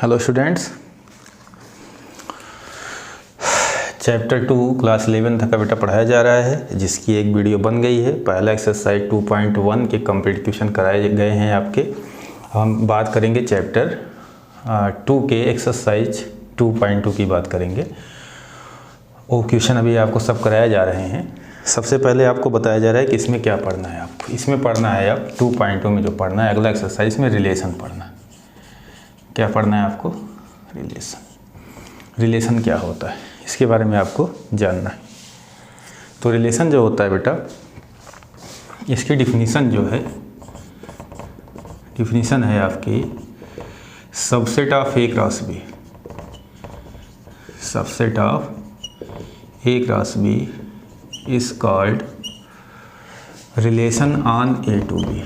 Hello students, chapter 2 class 11 का बेटा पढ़ाया जा रहा है, जिसकी एक वीडियो बन गई है। पहला एक्सरसाइज 2.1 के कंप्लीट क्वेश्चन कराए गए हैं आपके। हम बात करेंगे चैप्टर 2 के एक्सरसाइज 2.2 की बात करेंगे। वो क्वेश्चन अभी आपको सब कराए जा रहे हैं। सबसे पहले आपको बताया जा रहा है कि इसमें क्या पढ़ना है आपको। इसमें पढ़ना है अब 2.2 में जो पढ़ना है, अगला एक्सरसाइज में रिलेशन पढ़ना है। क्या पढ़ना है आपको? रिलेशन क्या होता है इसके बारे में आपको जानना है। तो रिलेशन जो होता है बेटा, इसकी डिफिनीशन जो है, डिफिनीशन है आपकी subset of A cross B. Subset of A cross B is called relation on A to B.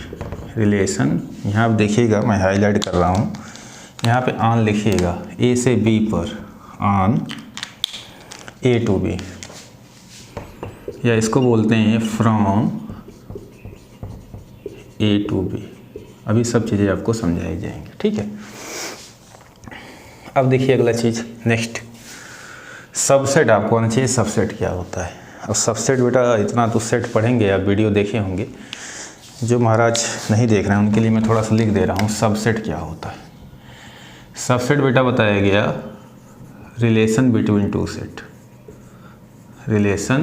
Relation यहाँ आप देखिएगा, मैं हाईलाइट कर रहा हूँ, यहाँ पे ऑन लिखिएगा, ए से बी पर, ऑन ए टू बी, या इसको बोलते हैं फ्रॉम ए टू बी। अभी सब चीज़ें आपको समझाई जाएंगी, ठीक है। अब देखिए अगला चीज़, नेक्स्ट सबसेट आपको आना चाहिए। सबसेट क्या होता है? अब सबसेट बेटा इतना तो सेट पढ़ेंगे, आप वीडियो देखे होंगे। जो महाराज नहीं देख रहे हैं उनके लिए मैं थोड़ा सा लिख दे रहा हूँ, सबसेट क्या होता है। सबसेट बेटा बताया गया relation between two set. Relation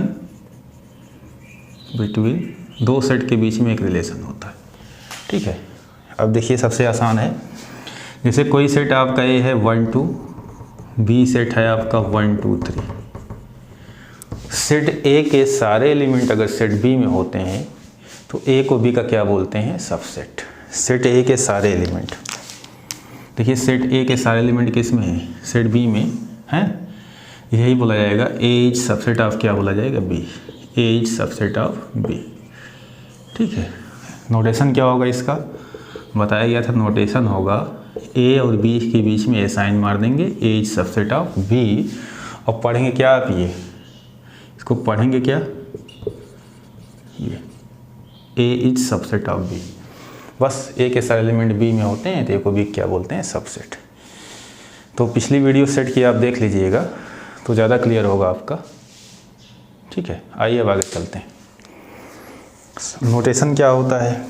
between दो सेट के बीच में एक रिलेशन होता है, ठीक है। अब देखिए सबसे आसान है, जैसे कोई सेट आपका ए है 1 2, बी सेट है आपका 1 2 3। सेट ए के सारे एलिमेंट अगर सेट बी में होते हैं तो ए को बी का क्या बोलते हैं? सबसेट। सेट ए के सारे एलिमेंट, देखिए सेट ए के सारे एलिमेंट किस में है? सेट बी में हैं। यही बोला जाएगा ए इज सबसेट ऑफ, क्या बोला जाएगा? B. A is subset of B, ठीक है। नोटेशन क्या होगा इसका? बताया गया था, नोटेशन होगा ए और बी के बीच में ए साइन मार देंगे, ए इज सबसेट ऑफ बी। और पढ़ेंगे क्या आप? ये इसको पढ़ेंगे क्या? ये ए इज सबसेट ऑफ बी। बस ए के सारे एलिमेंट बी में होते हैं तो ए को बी क्या बोलते हैं? सबसेट। तो पिछली वीडियो सेट की आप देख लीजिएगा तो ज़्यादा क्लियर होगा आपका, ठीक है। आइए अब आगे चलते हैं। नोटेशन क्या होता है?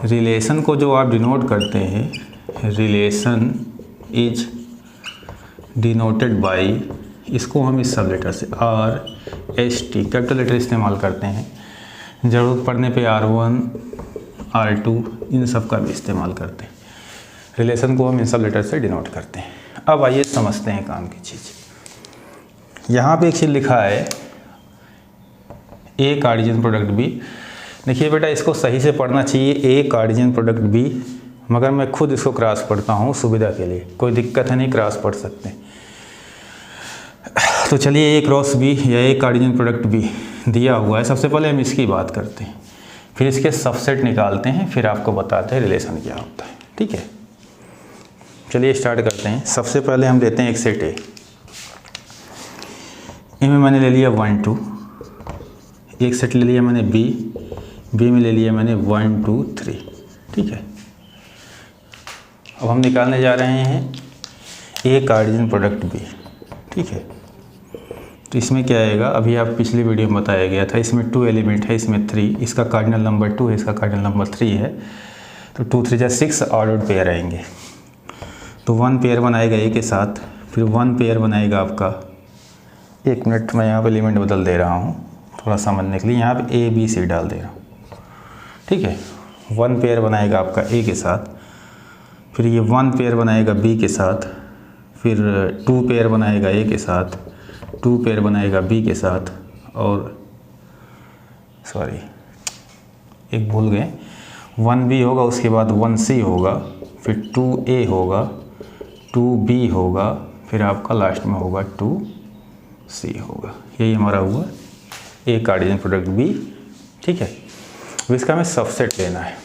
रिलेशन को जो आप डिनोट करते हैं, रिलेशन इज डिनोटेड बाई, इसको हम इस सब लेटर से RST कैपिटल लेटर इस्तेमाल करते हैं। ज़रूरत पड़ने पे R1 R2 इन सब का भी इस्तेमाल करते हैं। रिलेशन को हम इन सब लेटर से डिनोट करते हैं। अब आइए समझते हैं काम की चीज़। यहाँ पे एक चीज़ लिखा है ए कार्डिजन प्रोडक्ट बी। देखिए बेटा इसको सही से पढ़ना चाहिए, ए कार्डिजन प्रोडक्ट बी, मगर मैं खुद इसको क्रॉस पढ़ता हूँ सुविधा के लिए। कोई दिक्कत है नहीं, क्रॉस पढ़ सकते हैं। तो चलिए ए क्रॉस बी या ए कार्डिजन प्रोडक्ट बी दिया हुआ है। सबसे पहले हम इसकी बात करते हैं, फिर इसके सबसेट निकालते हैं, फिर आपको बताते हैं रिलेशन क्या होता है, ठीक है। चलिए स्टार्ट करते हैं। सबसे पहले हम लेते हैं एक सेट ए में मैंने ले लिया 1 2, एक सेट ले लिया मैंने बी में ले लिया मैंने 1 2 3, ठीक है। अब हम निकालने जा रहे हैं ए कार्डिजन प्रोडक्ट बी, ठीक है। तो इसमें क्या आएगा? अभी आप पिछली वीडियो में बताया गया था, इसमें 2 एलिमेंट है, इसमें 3, इसका कार्डिनल नंबर 2 है, इसका कार्डिनल नंबर 3 है। तो 2 3 6 ऑर्डर्ड पेयर आएंगे। तो 1 पेयर बनाएगा ए के साथ, फिर 1 पेयर बनाएगा आपका, एक मिनट मैं यहाँ पे एलिमेंट बदल दे रहा हूँ थोड़ा समझने के लिए। यहाँ पे ए बी सी डाल दे रहा हूँ, ठीक है। 1 पेयर बनाएगा आपका ए के साथ, फिर ये 1 पेयर बनाएगा बी के साथ, फिर 2 पेयर बनाएगा ए के साथ, 2 पेयर बनाएगा बी के साथ, और सॉरी एक भूल गए, 1 बी होगा, उसके बाद 1 सी होगा, फिर 2 ए होगा, 2 बी होगा, फिर आपका लास्ट में होगा 2 सी होगा। यही हमारा हुआ ए कार्डिजन प्रोडक्ट बी, ठीक है। अब इसका हमें सबसेट लेना है।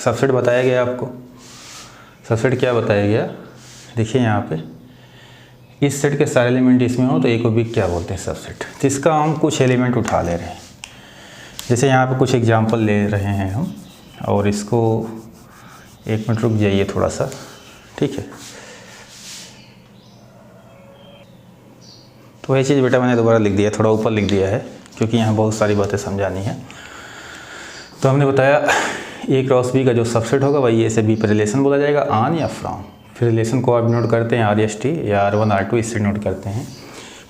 सबसेट बताया गया आपको। सबसेट क्या बताया गया? देखिए यहाँ पे इस सेट के सारे एलिमेंट इसमें हो तो ए को बी क्या बोलते हैं? सबसेट। जिसका हम कुछ एलिमेंट उठा ले रहे हैं, जैसे यहाँ पे कुछ एग्जांपल ले रहे हैं हम, और इसको एक मिनट रुक जाइए थोड़ा सा, ठीक है। तो वही चीज़ बेटा मैंने दोबारा लिख दिया, थोड़ा ऊपर लिख दिया है क्योंकि यहाँ बहुत सारी बातें समझानी है। तो हमने बताया ए क्रॉस बी का जो सबसेट होगा वही ए से बी पर रिलेशन बोला जाएगा, ऑन या फ्रॉम। फिर रिलेशन को आप नोट करते हैं RST या R1 R2 इससे नोट करते हैं।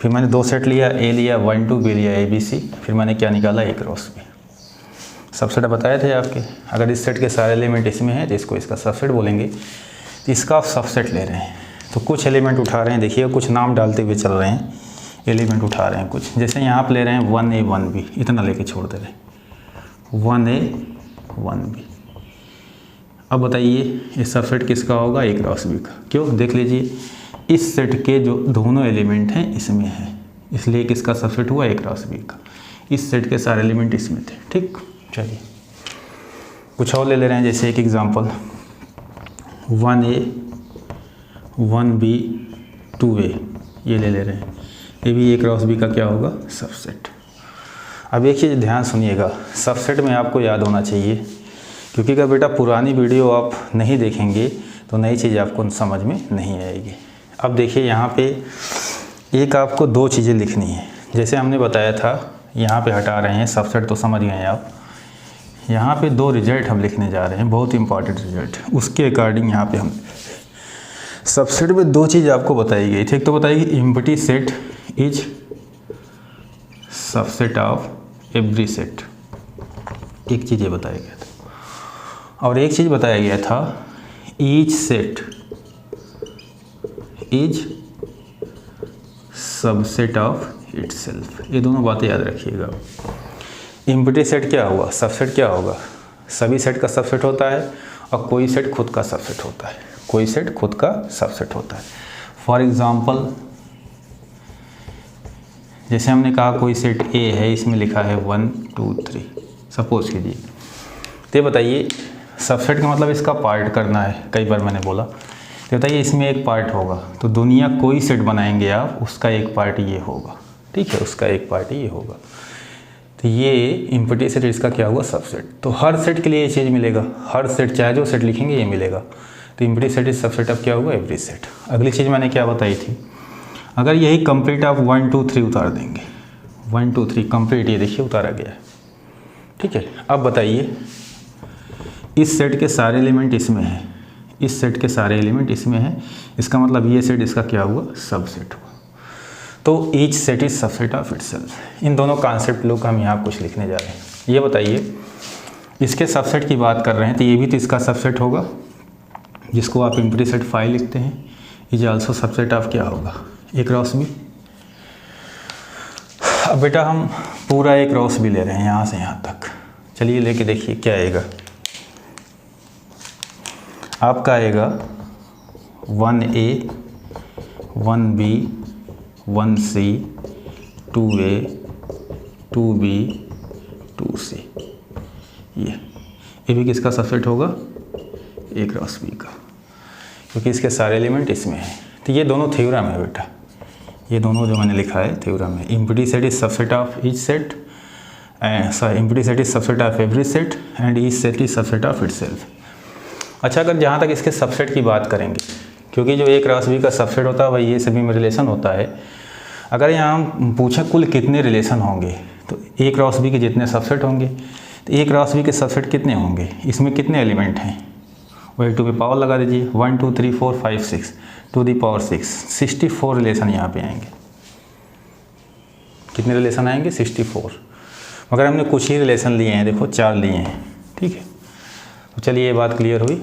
फिर मैंने दो सेट लिया, ए लिया 1 2, बी लिया ABC। फिर मैंने क्या निकाला, ए क्रॉस बी। सबसेट बताए थे आपके, अगर इस सेट के सारे एलिमेंट इसमें हैं तो इसको इसका सबसेट बोलेंगे। तो इसका आप सबसेट ले रहे हैं तो कुछ एलिमेंट उठा रहे हैं, देखिए कुछ नाम डालते हुए चल रहे हैं, एलिमेंट उठा रहे हैं कुछ। जैसे यहाँ आप ले रहे हैं 1A 1B, इतना लेके छोड़ दे रहे हैं 1A 1B। अब बताइए ये सबसेट किसका होगा, ए क्रॉस बी का। क्यों, देख लीजिए इस सेट के जो दोनों एलिमेंट हैं इसमें है, इसलिए किसका सबसेट हुआ, ए क्रॉस बी का। इस सेट के सारे एलिमेंट इसमें थे, ठीक। चलिए कुछ और ले रहे हैं, जैसे एक एग्जांपल 1A 1B 2A ये ले रहे हैं, ये भी ए क्रॉस बी का क्या होगा, सबसेट। अब एक चीज़ ध्यान सुनिएगा, सबसेट में आपको याद होना चाहिए, क्योंकि अगर बेटा पुरानी वीडियो आप नहीं देखेंगे तो नई चीज़ आपको समझ में नहीं आएगी। अब देखिए यहाँ पे एक आपको दो चीज़ें लिखनी है, जैसे हमने बताया था यहाँ पे हटा रहे हैं सबसेट, तो समझ गए आप। यहाँ पे दो रिजल्ट हम लिखने जा रहे हैं, बहुत इंपॉर्टेंट रिजल्ट, उसके अकॉर्डिंग यहाँ पे हम सबसेट में दो चीज़ आपको बताई गई थी। एक तो बताई गई empty set is subset of every set, एक चीज़ ये बताया गया था। और एक चीज़ बताया गया था each set is subset of itself. ये दोनों बातें याद रखिएगा। एम्प्टी सेट क्या हुआ, सबसेट क्या होगा, सभी सेट का सबसेट होता है और कोई सेट खुद का सबसेट होता है, कोई सेट खुद का सबसेट होता है। फॉर एग्जांपल जैसे हमने कहा कोई सेट ए है, इसमें लिखा है 1 2 3 सपोज कीजिए। तो बताइए सबसेट का मतलब इसका पार्ट करना है, कई बार मैंने बोला। तो बताइए इसमें एक पार्ट होगा, तो दुनिया कोई सेट बनाएंगे आप, उसका एक पार्ट ये होगा, ठीक है, उसका एक पार्ट ये होगा। तो ये एम्प्टी सेट इसका क्या हुआ, सबसेट। तो हर सेट के लिए ये चीज़ मिलेगा, हर सेट चाहे जो सेट लिखेंगे ये मिलेगा। तो empty set is subset of क्या हुआ, एवरी सेट। अगली चीज़ मैंने क्या बताई थी, अगर यही कंप्लीट आप 1 2 3 उतार देंगे, 1 2 3 कंप्लीट, ये देखिए उतारा गया है, ठीक है। अब बताइए इस सेट के सारे एलिमेंट इसमें हैं, इस सेट के सारे एलिमेंट इसमें हैं, इसका मतलब ये सेट इसका क्या हुआ, सबसेट हुआ। तो each set is subset of itself. इन दोनों कॉन्सेप्ट लोग हम यहाँ कुछ लिखने जा रहे हैं। ये बताइए इसके सबसेट की बात कर रहे हैं, तो ये भी तो इसका सबसेट होगा, जिसको आप एम्प्टी सेट 5 लिखते हैं। इज आल्सो सबसेट ऑफ क्या होगा, ए क्रॉस बी। अब बेटा हम पूरा ए क्रॉस बी ले रहे हैं यहाँ से यहाँ तक। चलिए लेके देखिए क्या आएगा, आपका आएगा 1A 1B 1C 2A 2B 2C। ये भी किसका सबसेट होगा, ए क्रॉस बी का, क्योंकि इसके सारे एलिमेंट इसमें हैं। तो ये दोनों थ्योरम है बेटा, ये दोनों जो मैंने लिखा है थ्योरम है। Empty set is subset of each set, empty set is subset of every set and each set is subset of itself. अच्छा, अगर जहाँ तक इसके सबसेट की बात करेंगे, क्योंकि जो ए क्रॉस बी का सबसेट होता है वही ये सभी में रिलेशन होता है। अगर यहाँ हम पूछें कुल कितने रिलेशन होंगे, तो ए क्रॉस बी के जितने सबसेट होंगे, तो ए क्रॉस बी के सबसेट कितने होंगे, इसमें कितने एलिमेंट हैं, वही टू की पावर लगा दीजिए, 1 2 3 4 5 6 टू दी पावर 6, 64 रिलेशन यहाँ पे आएंगे। कितने रिलेशन आएंगे, 64। मगर हमने कुछ ही रिलेशन लिए हैं, देखो 4 लिए हैं, ठीक है। तो चलिए ये बात क्लियर हुई,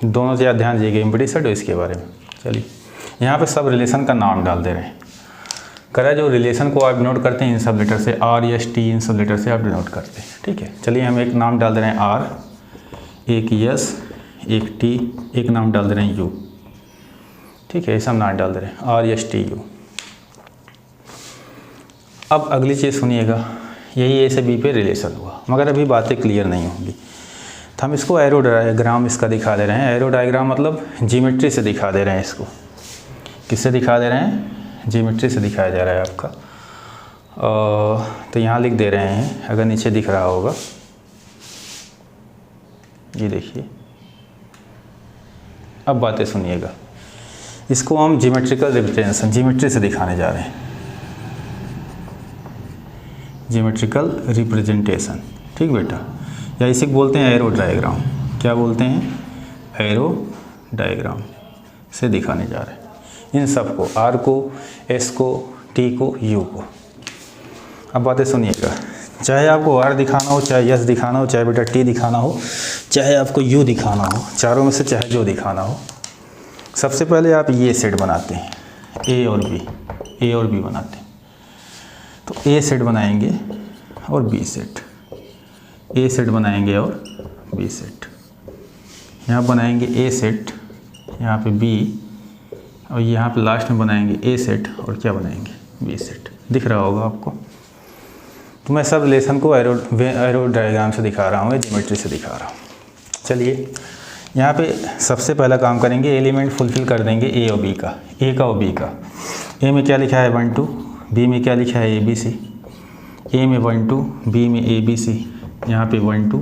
दोनों से ध्यान दीजिएगा एम्प्टी सेट और इसके बारे में। चलिए यहाँ पे सब रिलेशन का नाम डाल दे रहे हैं। करा जो रिलेशन को आप डिनोट करते हैं इन सब लेटर से, R S T इन सब लेटर से आप डिनोट करते हैं, ठीक है। चलिए हम एक नाम डाल दे रहे हैं R, एक S, एक T, एक नाम डाल दे रहे हैं U, ठीक है। ऐसा नाम डाल दे रहे हैं R S T U। अब अगली चीज़ सुनिएगा, यही A से B पे रिलेशन हुआ, मगर अभी बातें क्लियर नहीं होंगी, तो हम इसको एरो डायग्राम इसका दिखा दे रहे हैं। एरो डायग्राम मतलब ज्योमेट्री से दिखा दे रहे हैं इसको। किससे दिखा दे रहे हैं, ज्योमेट्री से दिखाया जा रहा है आपका। तो यहाँ लिख दे रहे हैं, अगर नीचे दिख रहा होगा, ये देखिए अब बातें सुनिएगा, इसको हम ज्योमेट्रिकल रिप्रेजेंटेशन ज्योमेट्री से दिखाने जा रहे हैं। ज्योमेट्रिकल रिप्रेजेंटेशन, ठीक बेटा, या इसे बोलते हैं एरो डायग्राम। क्या बोलते हैं? एरो डायग्राम से दिखाने जा रहे हैं इन सब को, आर को, एस को, टी को, यू को। अब बातें सुनिएगा, चाहे आपको आर दिखाना हो, चाहे एस दिखाना हो, चाहे बेटा टी दिखाना हो, चाहे आपको यू दिखाना हो, चारों में से चाहे जो दिखाना हो, सबसे पहले आप ये सेट बनाते हैं, ए और बी बनाते हैं। तो ए सेट बनाएंगे और बी सेट, ए सेट बनाएंगे और बी सेट, यहाँ बनाएंगे ए सेट, यहाँ पे बी, और यहाँ पे लास्ट में बनाएंगे ए सेट और क्या बनाएंगे? B set. दिख रहा होगा आपको। तो मैं सब रिलेशन को एरो डायग्राम से दिखा रहा हूँ, ज्योमेट्री से दिखा रहा हूँ। चलिए यहाँ पे सबसे पहला काम करेंगे, एलिमेंट फुलफिल कर देंगे ए और बी का, ए का और बी का। ए में क्या लिखा है 1 2, बी में क्या लिखा है ABC, ए में 1 2, बी में ABC, यहाँ पे 1 2,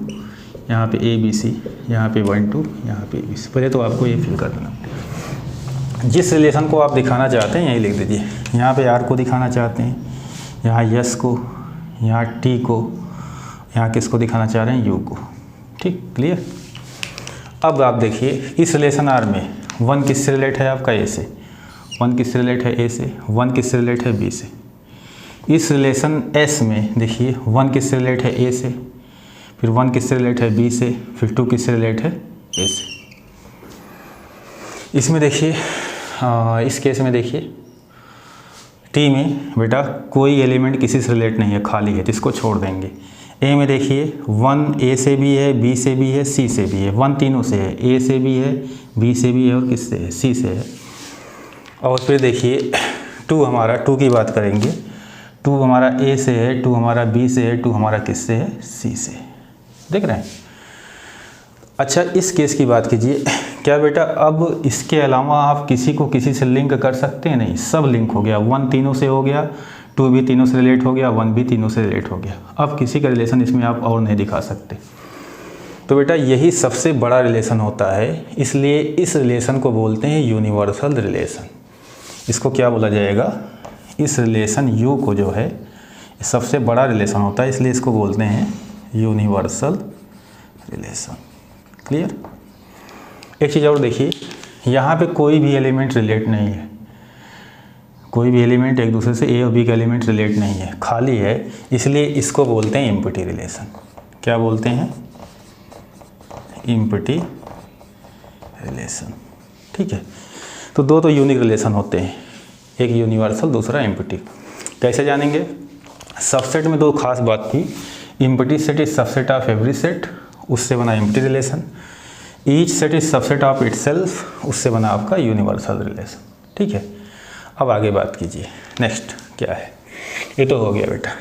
यहाँ पे ABC, यहाँ पे 1 2, यहाँ पे ABC। पहले तो आपको ये फिल कर देना। जिस रिलेशन को आप दिखाना चाहते हैं यही लिख दीजिए। यहाँ पे R को दिखाना चाहते हैं, यहाँ S को, यहाँ T को, यहाँ किसको दिखाना चाह रहे हैं? U को। ठीक, क्लियर। अब आप देखिए इस रिलेशन R में 1 किससे रिलेट है आपका? A से। 1 किससे रिलेट है? A से। 1 किससे रिलेट है? B से। इस रिलेशन S में देखिए 1 किससे रिलेट है? A से, फिर 1 किससे रिलेट है? B से, फिर 2 किससे रिलेट है? A से। इसमें देखिए इस केस में देखिए T में बेटा कोई एलिमेंट किसी से रिलेट नहीं है, खाली है, तो इसको छोड़ देंगे। A में देखिए 1 A से भी है, B से भी है, C से भी है, 1 तीनों से है, A से भी है, B से भी है और किससे है? C से है। और फिर देखिए 2 हमारा, 2 की बात करेंगे, 2 हमारा A से है, 2 हमारा B से है, 2 हमारा किससे है? C से। देख रहे हैं? अच्छा, इस केस की बात कीजिए, क्या बेटा अब इसके अलावा आप किसी को किसी से लिंक कर सकते हैं? नहीं, सब लिंक हो गया। 1 तीनों से हो गया, 2 भी तीनों से रिलेट हो गया, 1 भी तीनों से रिलेट हो गया। अब किसी का रिलेशन इसमें आप और नहीं दिखा सकते। तो बेटा यही सबसे बड़ा रिलेशन होता है, इसलिए इस रिलेशन को बोलते हैं यूनिवर्सल रिलेशन। इसको क्या बोला जाएगा? इस रिलेशन यू को जो है सबसे बड़ा रिलेशन होता है, इसलिए इसको बोलते हैं यूनिवर्सल रिलेशन। क्लियर। एक चीज़ और देखिए, यहाँ पे कोई भी एलिमेंट रिलेट नहीं है, कोई भी एलिमेंट एक दूसरे से, ए और बी का एलिमेंट रिलेट नहीं है, खाली है, इसलिए इसको बोलते हैं एम्प्टी रिलेशन। क्या बोलते हैं? Empty relation. ठीक है। तो दो यूनिक रिलेशन होते हैं, एक यूनिवर्सल, दूसरा एम्प्टी। कैसे जानेंगे? सबसेट में 2 खास बात की, empty set is subset of every set, उससे बना empty relation. Each set is subset of itself, उससे बना आपका यूनिवर्सल रिलेशन। ठीक है। अब आगे बात कीजिए, नेक्स्ट क्या है? ये तो हो गया बेटा।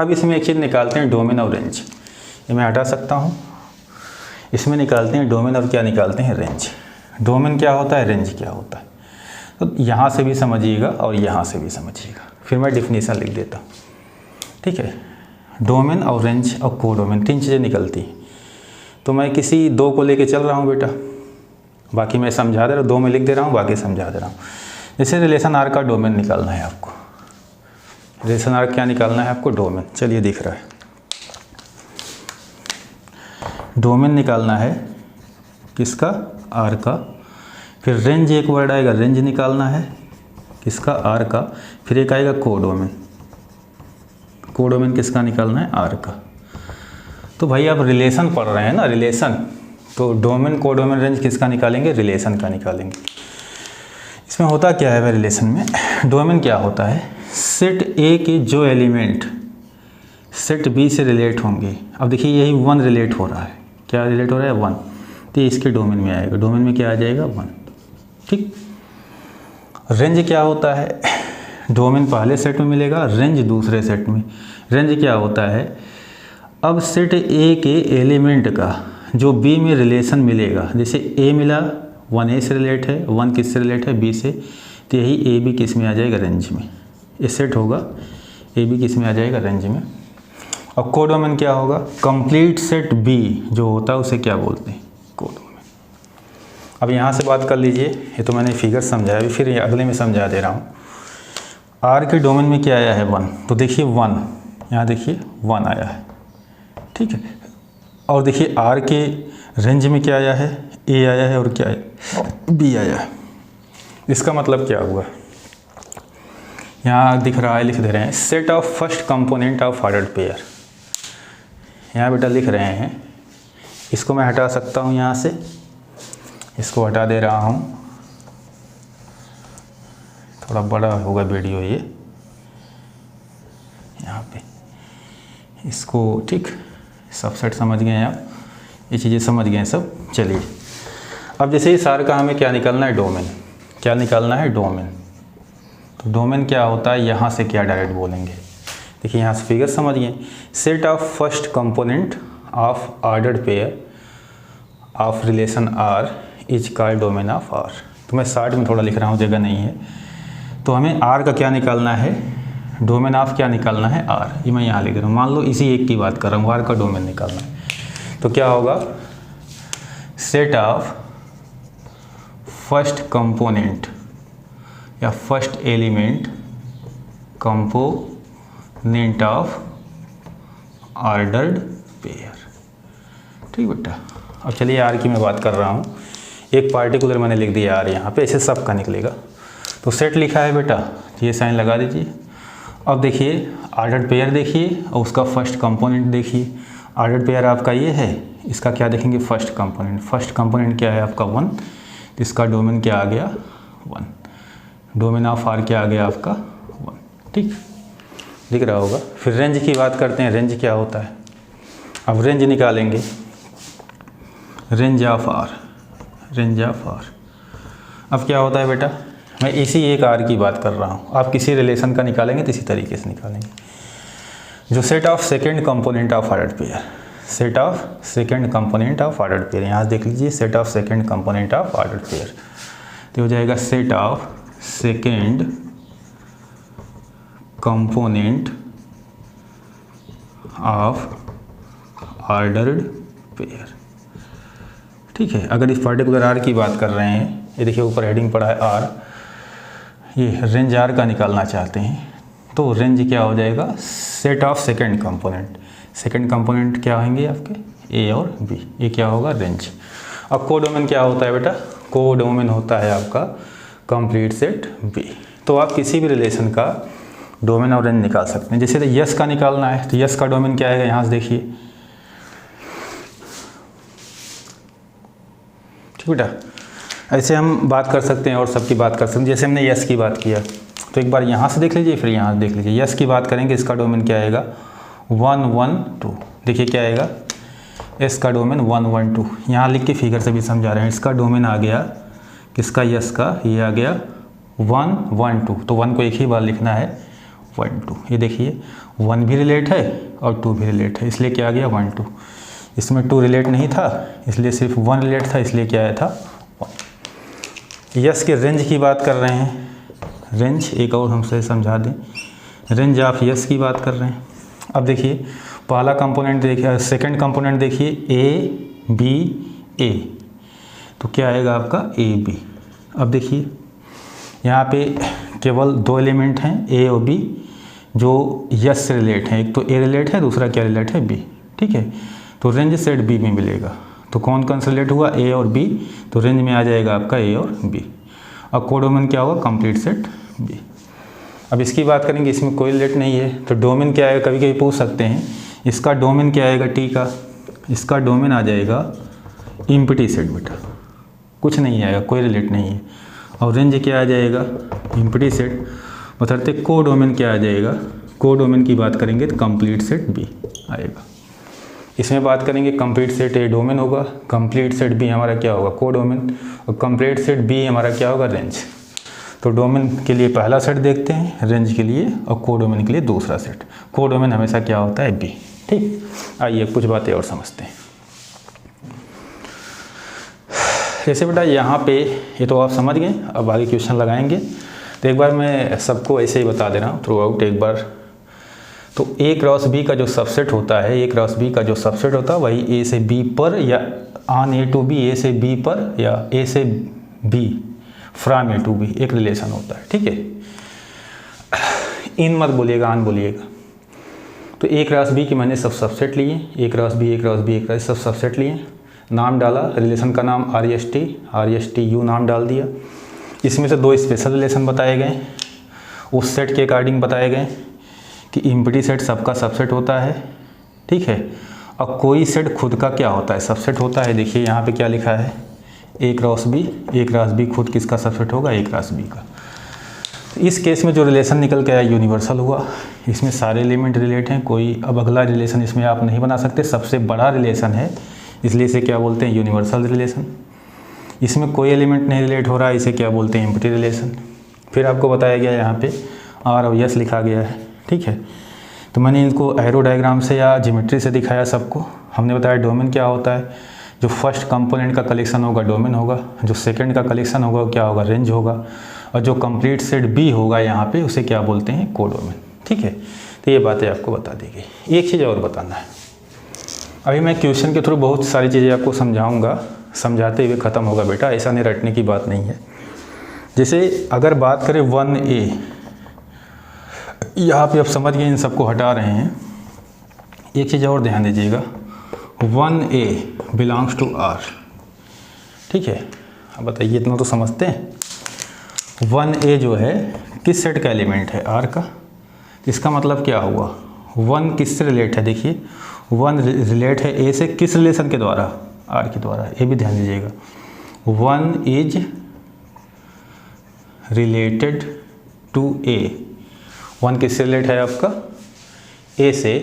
अब इसमें एक चीज़ निकालते हैं, डोमेन और रेंज। ये मैं हटा सकता हूँ। इसमें निकालते हैं डोमेन और क्या निकालते हैं? रेंज। डोमेन क्या होता है, रेंज क्या होता है? तो यहाँ से भी समझिएगा और यहाँ से भी समझिएगा, फिर मैं डिफिनीशन लिख देता हूँ। ठीक है। डोमेन और रेंज और कोडोमेन 3 चीज़ें निकलती हैं। तो मैं किसी 2 को लेके चल रहा हूँ बेटा, बाकी मैं समझा दे रहा हूँ, 2 में लिख दे रहा हूँ, बाकी समझा दे रहा हूँ। जैसे रिलेशन आर का डोमेन निकालना है आपको, रिलेशन आर क्या निकालना है आपको? डोमेन। चलिए दिख रहा है, डोमेन निकालना है किसका? आर का। फिर रेंज एक वर्ड आएगा, रेंज निकालना है किसका? आर का। फिर एक आएगा कोडोमेन, कोडोमेन किसका निकालना है? आर का। तो भाई आप रिलेशन पढ़ रहे हैं ना, रिलेशन, तो डोमेन, कोडोमेन, रेंज किसका निकालेंगे? रिलेशन का निकालेंगे। इसमें होता क्या है भाई रिलेशन में? डोमेन क्या होता है? सेट ए के जो एलिमेंट सेट बी से रिलेट होंगे। अब देखिए यही 1 रिलेट हो रहा है, क्या रिलेट हो रहा है? 1, तो ये इसके डोमेन में आएगा। डोमेन में क्या आ जाएगा? 1। ठीक। रेंज क्या होता है? डोमेन पहले सेट में मिलेगा, रेंज दूसरे सेट में। रेंज क्या होता है? अब सेट ए के एलिमेंट का जो बी में रिलेशन मिलेगा, जैसे ए मिला 1 A से रिलेट है, 1 किससे रिलेट है? B से, तो यही ए बी किस में आ जाएगा? रेंज में। ये सेट होगा, ए बी किस में आ जाएगा? रेंज में। और कोडोमेन क्या होगा? कंप्लीट सेट बी जो होता है उसे क्या बोलते हैं? कोडोमेन। अब यहाँ से बात कर लीजिए, ये तो मैंने फिगर समझाया, अभी फिर अगले में समझा दे रहा हूँ। आर के डोमेन में क्या आया है 1, तो देखिए 1, यहाँ देखिए 1 आया है, ठीक है। और देखिए आर के रेंज में क्या आया है, ए आया है और क्या है, बी आया है। इसका मतलब क्या हुआ, यहाँ दिख रहा है, लिख दे रहे हैं set of first component of ordered pair. यहाँ बेटा लिख रहे हैं, इसको मैं हटा सकता हूँ, यहाँ से इसको हटा दे रहा हूँ, थोड़ा बड़ा होगा वीडियो ये, यहाँ पे इसको, ठीक, सबसेट समझ गए हैं आप, ये चीज़ें समझ गए हैं सब। चलिए अब जैसे ही सार का हमें क्या निकालना है, डोमेन, क्या निकालना है, डोमेन। तो डोमेन क्या होता है, यहाँ से क्या डायरेक्ट बोलेंगे, देखिए यहाँ से फिगर समझ गए, set of first component of ordered pair of relation R is called domain of R. तो मैं शार्ट में थोड़ा लिख रहा हूँ, जगह नहीं है। तो हमें आर का क्या निकालना है, डोमेन ऑफ क्या निकालना है, आर। ये मैं यहाँ लिख रहा हूँ, मान लो इसी एक की बात कर रहा हूँ, आर का डोमेन निकालना है। तो क्या होगा, सेट ऑफ फर्स्ट कंपोनेंट या first element component of ordered pair, ठीक बेटा। अब चलिए आर की मैं बात कर रहा हूँ, एक पार्टिकुलर मैंने लिख दिया आर यहाँ पे, ऐसे सब का निकलेगा। तो सेट लिखा है बेटा, ये साइन लगा दीजिए। अब देखिए ऑर्डर्ड पेयर देखिए और उसका फर्स्ट कंपोनेंट देखिए। ऑर्डर्ड पेयर आपका ये है, इसका क्या देखेंगे, फर्स्ट कंपोनेंट। फर्स्ट कंपोनेंट क्या है आपका 1, तो इसका डोमेन क्या आ गया 1, डोमेन ऑफ आर क्या आ गया आपका 1, ठीक, दिख रहा होगा। फिर रेंज की बात करते हैं, रेंज क्या होता है, अब रेंज निकालेंगे, range of R, range of R. अब क्या होता है बेटा, मैं इसी एक आर की बात कर रहा हूँ, आप किसी रिलेशन का निकालेंगे तो इसी तरीके से निकालेंगे। जो set of second component of ordered pair, set of second component of ordered pair, यहाँ देख लीजिए set of second component of ordered pair, तो हो जाएगा set of second component of ordered pair, ठीक है। अगर इस पर्टिकुलर आर की बात कर रहे हैं, ये देखिए ऊपर हेडिंग पड़ा है आर, ये रेंज आर का निकालना चाहते हैं, तो रेंज क्या हो जाएगा, set of second component. Second component क्या होंगे आपके, ए और बी, ये क्या होगा, रेंज। अब कोडोमेन क्या होता है बेटा, कोडोमेन होता है आपका कंप्लीट सेट बी। तो आप किसी भी रिलेशन का डोमेन और रेंज निकाल सकते हैं। जैसे तो यस का निकालना है, तो यस का डोमेन क्या आएगा, यहाँ से देखिए, ठीक बेटा। ऐसे हम बात कर सकते हैं और सबकी बात कर सकते हैं। जैसे हमने यस की बात किया, तो एक बार यहाँ से देख लीजिए, फिर यहाँ से देख लीजिए। यस की बात करेंगे, इसका डोमेन क्या आएगा 1 1 2, देखिए क्या आएगा, एस का डोमेन 1 1 2, यहाँ लिख के फिगर से भी समझा रहे हैं। इसका डोमेन आ गया किसका, यस का, ये आ गया 1 1 2, तो 1 को एक ही बार लिखना है 1 2। ये देखिए 1 भी रिलेट है और 2 भी रिलेट है, इसलिए क्या आ गया 1 2। इसमें 2 रिलेट नहीं था, इसलिए सिर्फ 1 रिलेट था, इसलिए क्या आया था 1। यस के रेंज की बात कर रहे हैं, रेंज एक और हमसे समझा दें, रेंज ऑफ यस की बात कर रहे हैं। अब देखिए पहला कंपोनेंट देखिए, सेकंड कंपोनेंट देखिए ए बी ए, तो क्या आएगा आपका ए बी। अब देखिए यहाँ पे केवल 2 एलिमेंट हैं ए और बी जो यस से रिलेट हैं, एक तो ए रिलेट है, दूसरा क्या रिलेट है, बी, ठीक है। तो रेंज सेट बी में मिलेगा, तो कौन कौन से रिलेट हुआ, ए और बी, तो रेंज में आ जाएगा आपका ए और बी। अब कोडोमेन क्या होगा, कंप्लीट सेट बी। अब इसकी बात करेंगे, इसमें कोई रिलेट नहीं है, तो डोमेन क्या आएगा, कभी कभी पूछ सकते हैं, इसका डोमेन क्या आएगा, टी का, इसका डोमेन आ जाएगा इम्प्टी सेट बेटा, कुछ नहीं आएगा, कोई रिलेट नहीं है। और रेंज क्या आ जाएगा, इम्प्टी सेट, बतरते कोडोमेन क्या आ जाएगा, कोडोमेन की बात करेंगे तो कंप्लीट सेट बी आएगा। इसमें बात करेंगे कंप्लीट सेट ए डोमेन होगा, कंप्लीट सेट बी हमारा क्या होगा, कोडोमेन, और कंप्लीट सेट बी हमारा क्या होगा, रेंज। तो डोमेन के लिए पहला सेट देखते हैं, रेंज के लिए, और कोडोमेन के लिए दूसरा सेट। कोडोमेन हमेशा क्या होता है, बी, ठीक। आइए कुछ बातें और समझते हैं। जैसे बेटा यहाँ पे ये तो आप समझ गए, अब आगे क्वेश्चन लगाएंगे। तो एक बार मैं सबको ऐसे ही बता दे रहा हूँ थ्रू आउट, एक बार तो ए क्रॉस बी का जो सबसेट होता है, ए क्रॉस बी का जो सबसेट होता है वही ए से बी पर या on A to B, A से बी पर या ए से B from A to B एक रिलेशन होता है। ठीक है, इन मत बोलिएगा, आन बोलिएगा। तो ए क्रॉस बी की मैंने सब सबसेट लिए, ए cross B, A cross B, A cross सब सबसेट लिए, नाम डाला, रिलेशन का नाम आर एस टी यू नाम डाल दिया। इसमें से दो स्पेशल रिलेशन बताए गए, उस सेट के अकॉर्डिंग बताए गए कि इम्प्टी सेट सबका सबसेट होता है। ठीक है, और कोई सेट खुद का क्या होता है, सबसेट होता है। देखिए यहाँ पे क्या लिखा है, ए क्रॉस बी खुद किसका सबसेट होगा, ए क्रॉस बी का। इस केस में जो रिलेशन निकल के आया यूनिवर्सल हुआ, इसमें सारे एलिमेंट रिलेट हैं, कोई अब अगला रिलेशन इसमें आप नहीं बना सकते, सबसे बड़ा रिलेशन है इसलिए इसे क्या बोलते हैं, यूनिवर्सल रिलेशन। इसमें कोई एलिमेंट नहीं रिलेट हो रहा है, इसे क्या बोलते हैं, एम्प्टी रिलेशन। फिर आपको बताया गया यहाँ पे आर और यस लिखा गया है। ठीक है, तो मैंने इनको एरो डायग्राम से या ज्योमेट्री से दिखाया सबको। हमने बताया डोमेन क्या होता है, जो फर्स्ट कंपोनेंट का कलेक्शन होगा डोमेन होगा, जो सेकंड का कलेक्शन होगा क्या होगा, रेंज होगा, और जो कंप्लीट सेट बी होगा यहाँ पे उसे क्या बोलते हैं, कोडोमेन। ठीक है, तो ये बातें आपको बता दी गई। एक चीज़ और बताना है, अभी मैं क्वेश्चन के थ्रू बहुत सारी चीज़ें आपको समझाऊंगा, समझाते हुए ख़त्म होगा बेटा, ऐसा नहीं रटने की बात नहीं है। जैसे अगर बात करें 1A, यहाँ पे आप समझ गए, इन सबको हटा रहे हैं। एक चीज़ और ध्यान दीजिएगा, 1A बिलोंग्स टू आर। ठीक है, अब बताइए, इतना तो समझते हैं। 1A जो है किस सेट का एलिमेंट है, आर का। इसका मतलब क्या हुआ, 1 किससे रिलेट है, देखिए 1 रिलेट है ए से, किस रिलेशन के द्वारा, आर के द्वारा। ये भी ध्यान दीजिएगा, 1 इज रिलेटेड टू ए। 1 किससे रिलेट है आपका, ए से,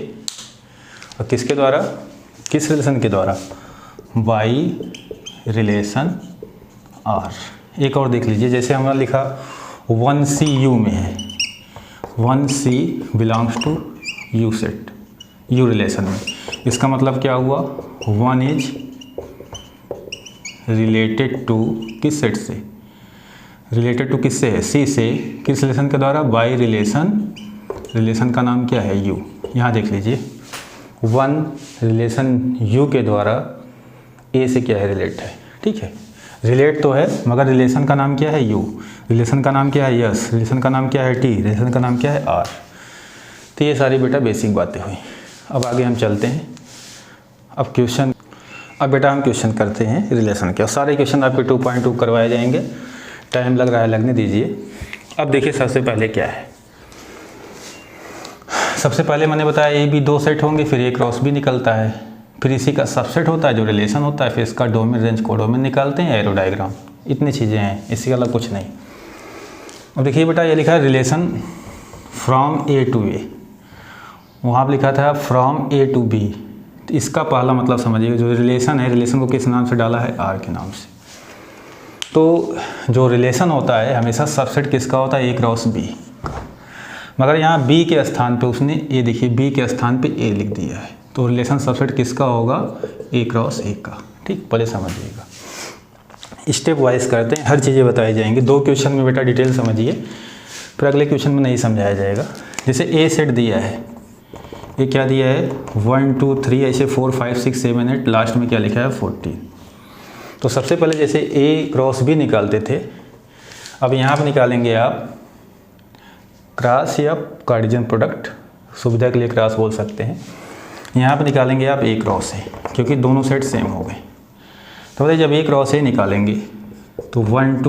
और किसके द्वारा, किस रिलेशन के द्वारा, बाई रिलेशन आर। एक और देख लीजिए, जैसे हमारा लिखा 1C यू में है, 1C belongs to U set, U relation में। इसका मतलब क्या हुआ, 1 इज रिलेटेड टू किस सेट से, रिलेटेड टू किससे है, सी से, किस रिलेशन के द्वारा, बाई रिलेशन, रिलेशन का नाम क्या है, यू। यहाँ देख लीजिए 1 रिलेशन यू के द्वारा ए से क्या है, रिलेट है। ठीक है, रिलेट तो है मगर रिलेशन का नाम क्या है, यू, रिलेशन का नाम क्या है, यस, रिलेशन का नाम क्या है, टी, रिलेशन का नाम क्या है, आर। तो ये सारी बेटा बेसिक बातें हुई। अब आगे हम चलते हैं, अब क्वेश्चन, अब बेटा हम क्वेश्चन करते हैं रिलेशन के, और सारे क्वेश्चन आपके 2.2 करवाए जाएंगे, टाइम लग रहा है, लगने दीजिए। अब देखिए सबसे पहले क्या है, सबसे पहले मैंने बताया ए बी दो सेट होंगे, फिर ए क्रॉस बी निकलता है, फिर इसी का सबसेट होता है जो रिलेशन होता है, फिर इसका डोमेन रेंज कोडोमेन निकालते हैं, एरो डायग्राम। इतनी चीज़ें हैं, इसके अलावा कुछ नहीं। अब देखिए बेटा, ये लिखा है रिलेशन फ्रॉम ए टू ए, वहाँ पर लिखा था फ्रॉम ए टू बी। तो इसका पहला मतलब समझिएगा, जो रिलेशन है, रिलेशन को किस नाम से डाला है, आर के नाम से। तो जो रिलेशन होता है हमेशा सबसेट किसका होता है, ए क्रॉस बी का, मगर यहाँ बी के स्थान पे उसने ए, देखिए बी के स्थान पे ए लिख दिया है, तो रिलेशन सबसेट किसका होगा, ए क्रॉस ए का। ठीक, पहले समझिएगा, स्टेप वाइज करते हैं, हर चीज़ें बताई जाएंगी। 2 क्वेश्चन में बेटा डिटेल समझिए, फिर अगले क्वेश्चन में नहीं समझाया जाएगा। जैसे ए सेट दिया है, ये क्या दिया है, 1 2 3 ऐसे 4 5 6 7 8, लास्ट में क्या लिखा है, 14। तो सबसे पहले जैसे ए क्रॉस बी निकालते थे, अब यहाँ पर निकालेंगे आप क्रॉस या कार्टेशियन प्रोडक्ट, सुविधा के लिए क्रॉस बोल सकते हैं। यहाँ पे निकालेंगे आप ए क्रॉस ए, क्योंकि दोनों सेट सेम हो गए। तो बताइए जब ए क्रॉस ए निकालेंगे तो 1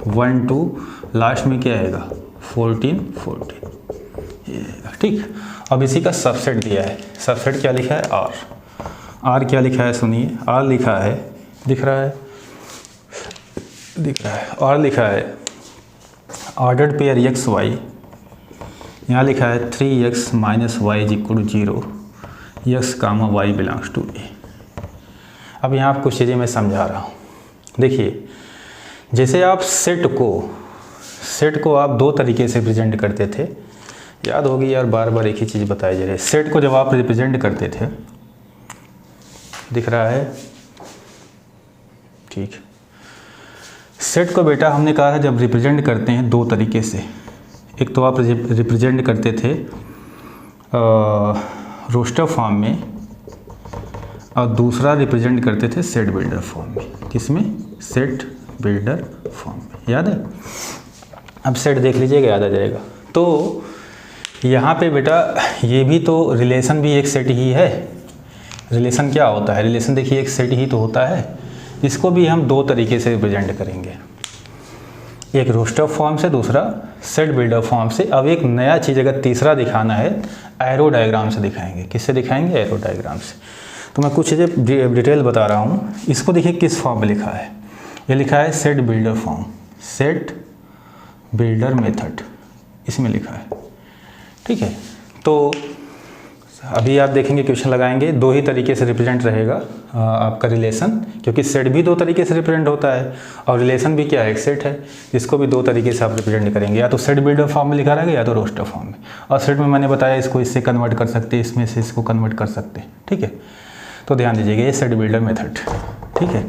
1 2 लास्ट में क्या आएगा, 14 ये आएगा। ठीक, अब इसी का सबसेट दिया है, सबसेट क्या लिखा है, आर। आर क्या लिखा है, सुनिए, आर लिखा है, दिख रहा है, आर लिखा है ऑर्डर्ड पेयर एक्स वाई, यहाँ लिखा है 3x - y = 0, x, y belongs to ए। अब यहाँ आप कुछ चीज़ें मैं समझा रहा हूँ। देखिए, जैसे आप सेट को आप 2 तरीके से रिप्रेजेंट करते थे, याद होगी यार, बार बार एक ही चीज़ बताई जा रही है। सेट को जब आप रिप्रेजेंट करते थे, दिख रहा है, ठीक, सेट को बेटा हमने कहा है जब रिप्रेजेंट करते हैं 2 तरीके से, एक तो आप रिप्रेजेंट करते थे रोस्टर फॉर्म में और दूसरा रिप्रेजेंट करते थे सेट बिल्डर फॉर्म में। किसमें? सेट बिल्डर फॉर्म में। याद है? अब सेट देख लीजिएगा, याद आ जाएगा। तो यहाँ पे बेटा ये भी तो रिलेशन भी एक सेट ही है। रिलेशन क्या होता है? रिलेशन देखिए एक सेट ही तो होता है। इसको भी हम दो तरीके से रिप्रेजेंट करेंगे, एक रोस्टर फॉर्म से, दूसरा सेट बिल्डर फॉर्म से। अब एक नया चीज़ अगर तीसरा दिखाना है, एरो डायग्राम से दिखाएंगे। किससे दिखाएंगे? एरो डायग्राम से। तो मैं कुछ चीज़ें डिटेल बता रहा हूँ। इसको देखिए किस फॉर्म में लिखा है। ये लिखा है set builder form, set builder method, इसमें लिखा है। ठीक है, तो अभी आप देखेंगे क्वेश्चन लगाएंगे, दो ही तरीके से रिप्रेजेंट रहेगा आपका रिलेशन, क्योंकि सेट भी दो तरीके से रिप्रेजेंट होता है और रिलेशन भी क्या है? एक सेट है, जिसको भी दो तरीके से आप रिप्रेजेंट करेंगे, या तो सेट बिल्डर फॉर्म में लिखा रहेगा या तो रोस्टर फॉर्म में। और सेट में मैंने बताया इसको इससे कन्वर्ट कर सकते हैं, इसमें से इसको कन्वर्ट कर सकते हैं। ठीक है, तो ध्यान दीजिएगा, ये सेट बिल्डर मेथड। ठीक है,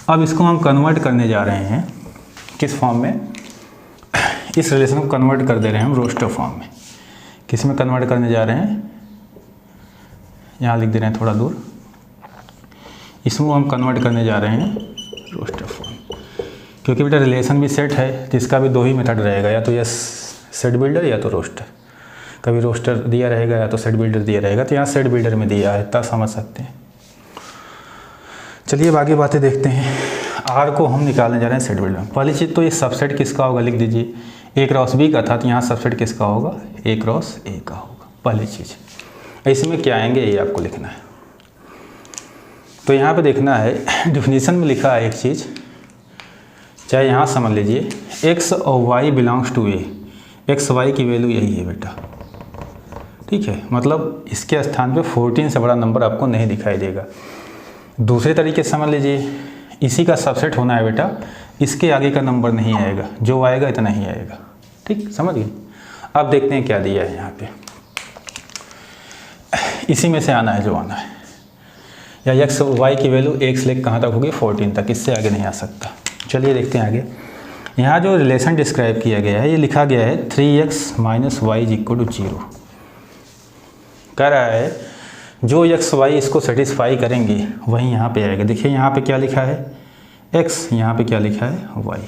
अब इसको हम कन्वर्ट करने जा रहे हैं किस फॉर्म में? इस रिलेशन को कन्वर्ट कर दे रहे हैं हम रोस्टर फॉर्म में। किस में कन्वर्ट करने जा रहे हैं? यहाँ लिख दे रहे हैं थोड़ा दूर। इसमें हम कन्वर्ट करने जा रहे हैं रोस्टर फॉर्म, क्योंकि बेटा रिलेशन भी सेट है, जिसका भी दो ही मेथड रहेगा, या तो ये सेट बिल्डर या तो रोस्टर। कभी रोस्टर दिया रहेगा या तो सेट बिल्डर दिया रहेगा, तो यहाँ सेट बिल्डर में दिया है, इतना समझ सकते हैं। चलिए अब आगे बातें देखते हैं। आर को हम निकालने जा रहे हैं सेट बिल्डर। पहली चीज़ तो ये सबसेट किसका होगा लिख दीजिए। ए क्रॉस बी का था, तो यहाँ सबसेट किसका होगा? ए क्रॉस ए का होगा, पहली चीज़। इसमें क्या आएंगे ये आपको लिखना है। तो यहाँ पे देखना है, डिफिनीशन में लिखा है एक चीज़, चाहे यहाँ समझ लीजिए, एक्स और Y belongs to A. X Y की वैल्यू यही है बेटा। ठीक है, मतलब इसके स्थान पे 14 से बड़ा नंबर आपको नहीं दिखाई देगा। दूसरे तरीके से समझ लीजिए, इसी का सबसेट होना है बेटा, इसके आगे का नंबर नहीं आएगा, जो आएगा इतना ही आएगा। ठीक, समझ गए? अब देखते हैं क्या दिया है यहाँ पे। इसी में से आना है जो आना है, या एक्स वाई की वैल्यू एक से लेकर कहाँ तक होगी? 14 तक, इससे आगे नहीं आ सकता। चलिए देखते हैं आगे। यहाँ जो रिलेशन डिस्क्राइब किया गया है, ये लिखा गया है 3x - y = 0। कह रहा है जो एक्स वाई इसको सेटिस्फाई करेंगे वही यहाँ पे आएगा। देखिए यहाँ पे क्या लिखा है? x, यहाँ पे क्या लिखा है? y।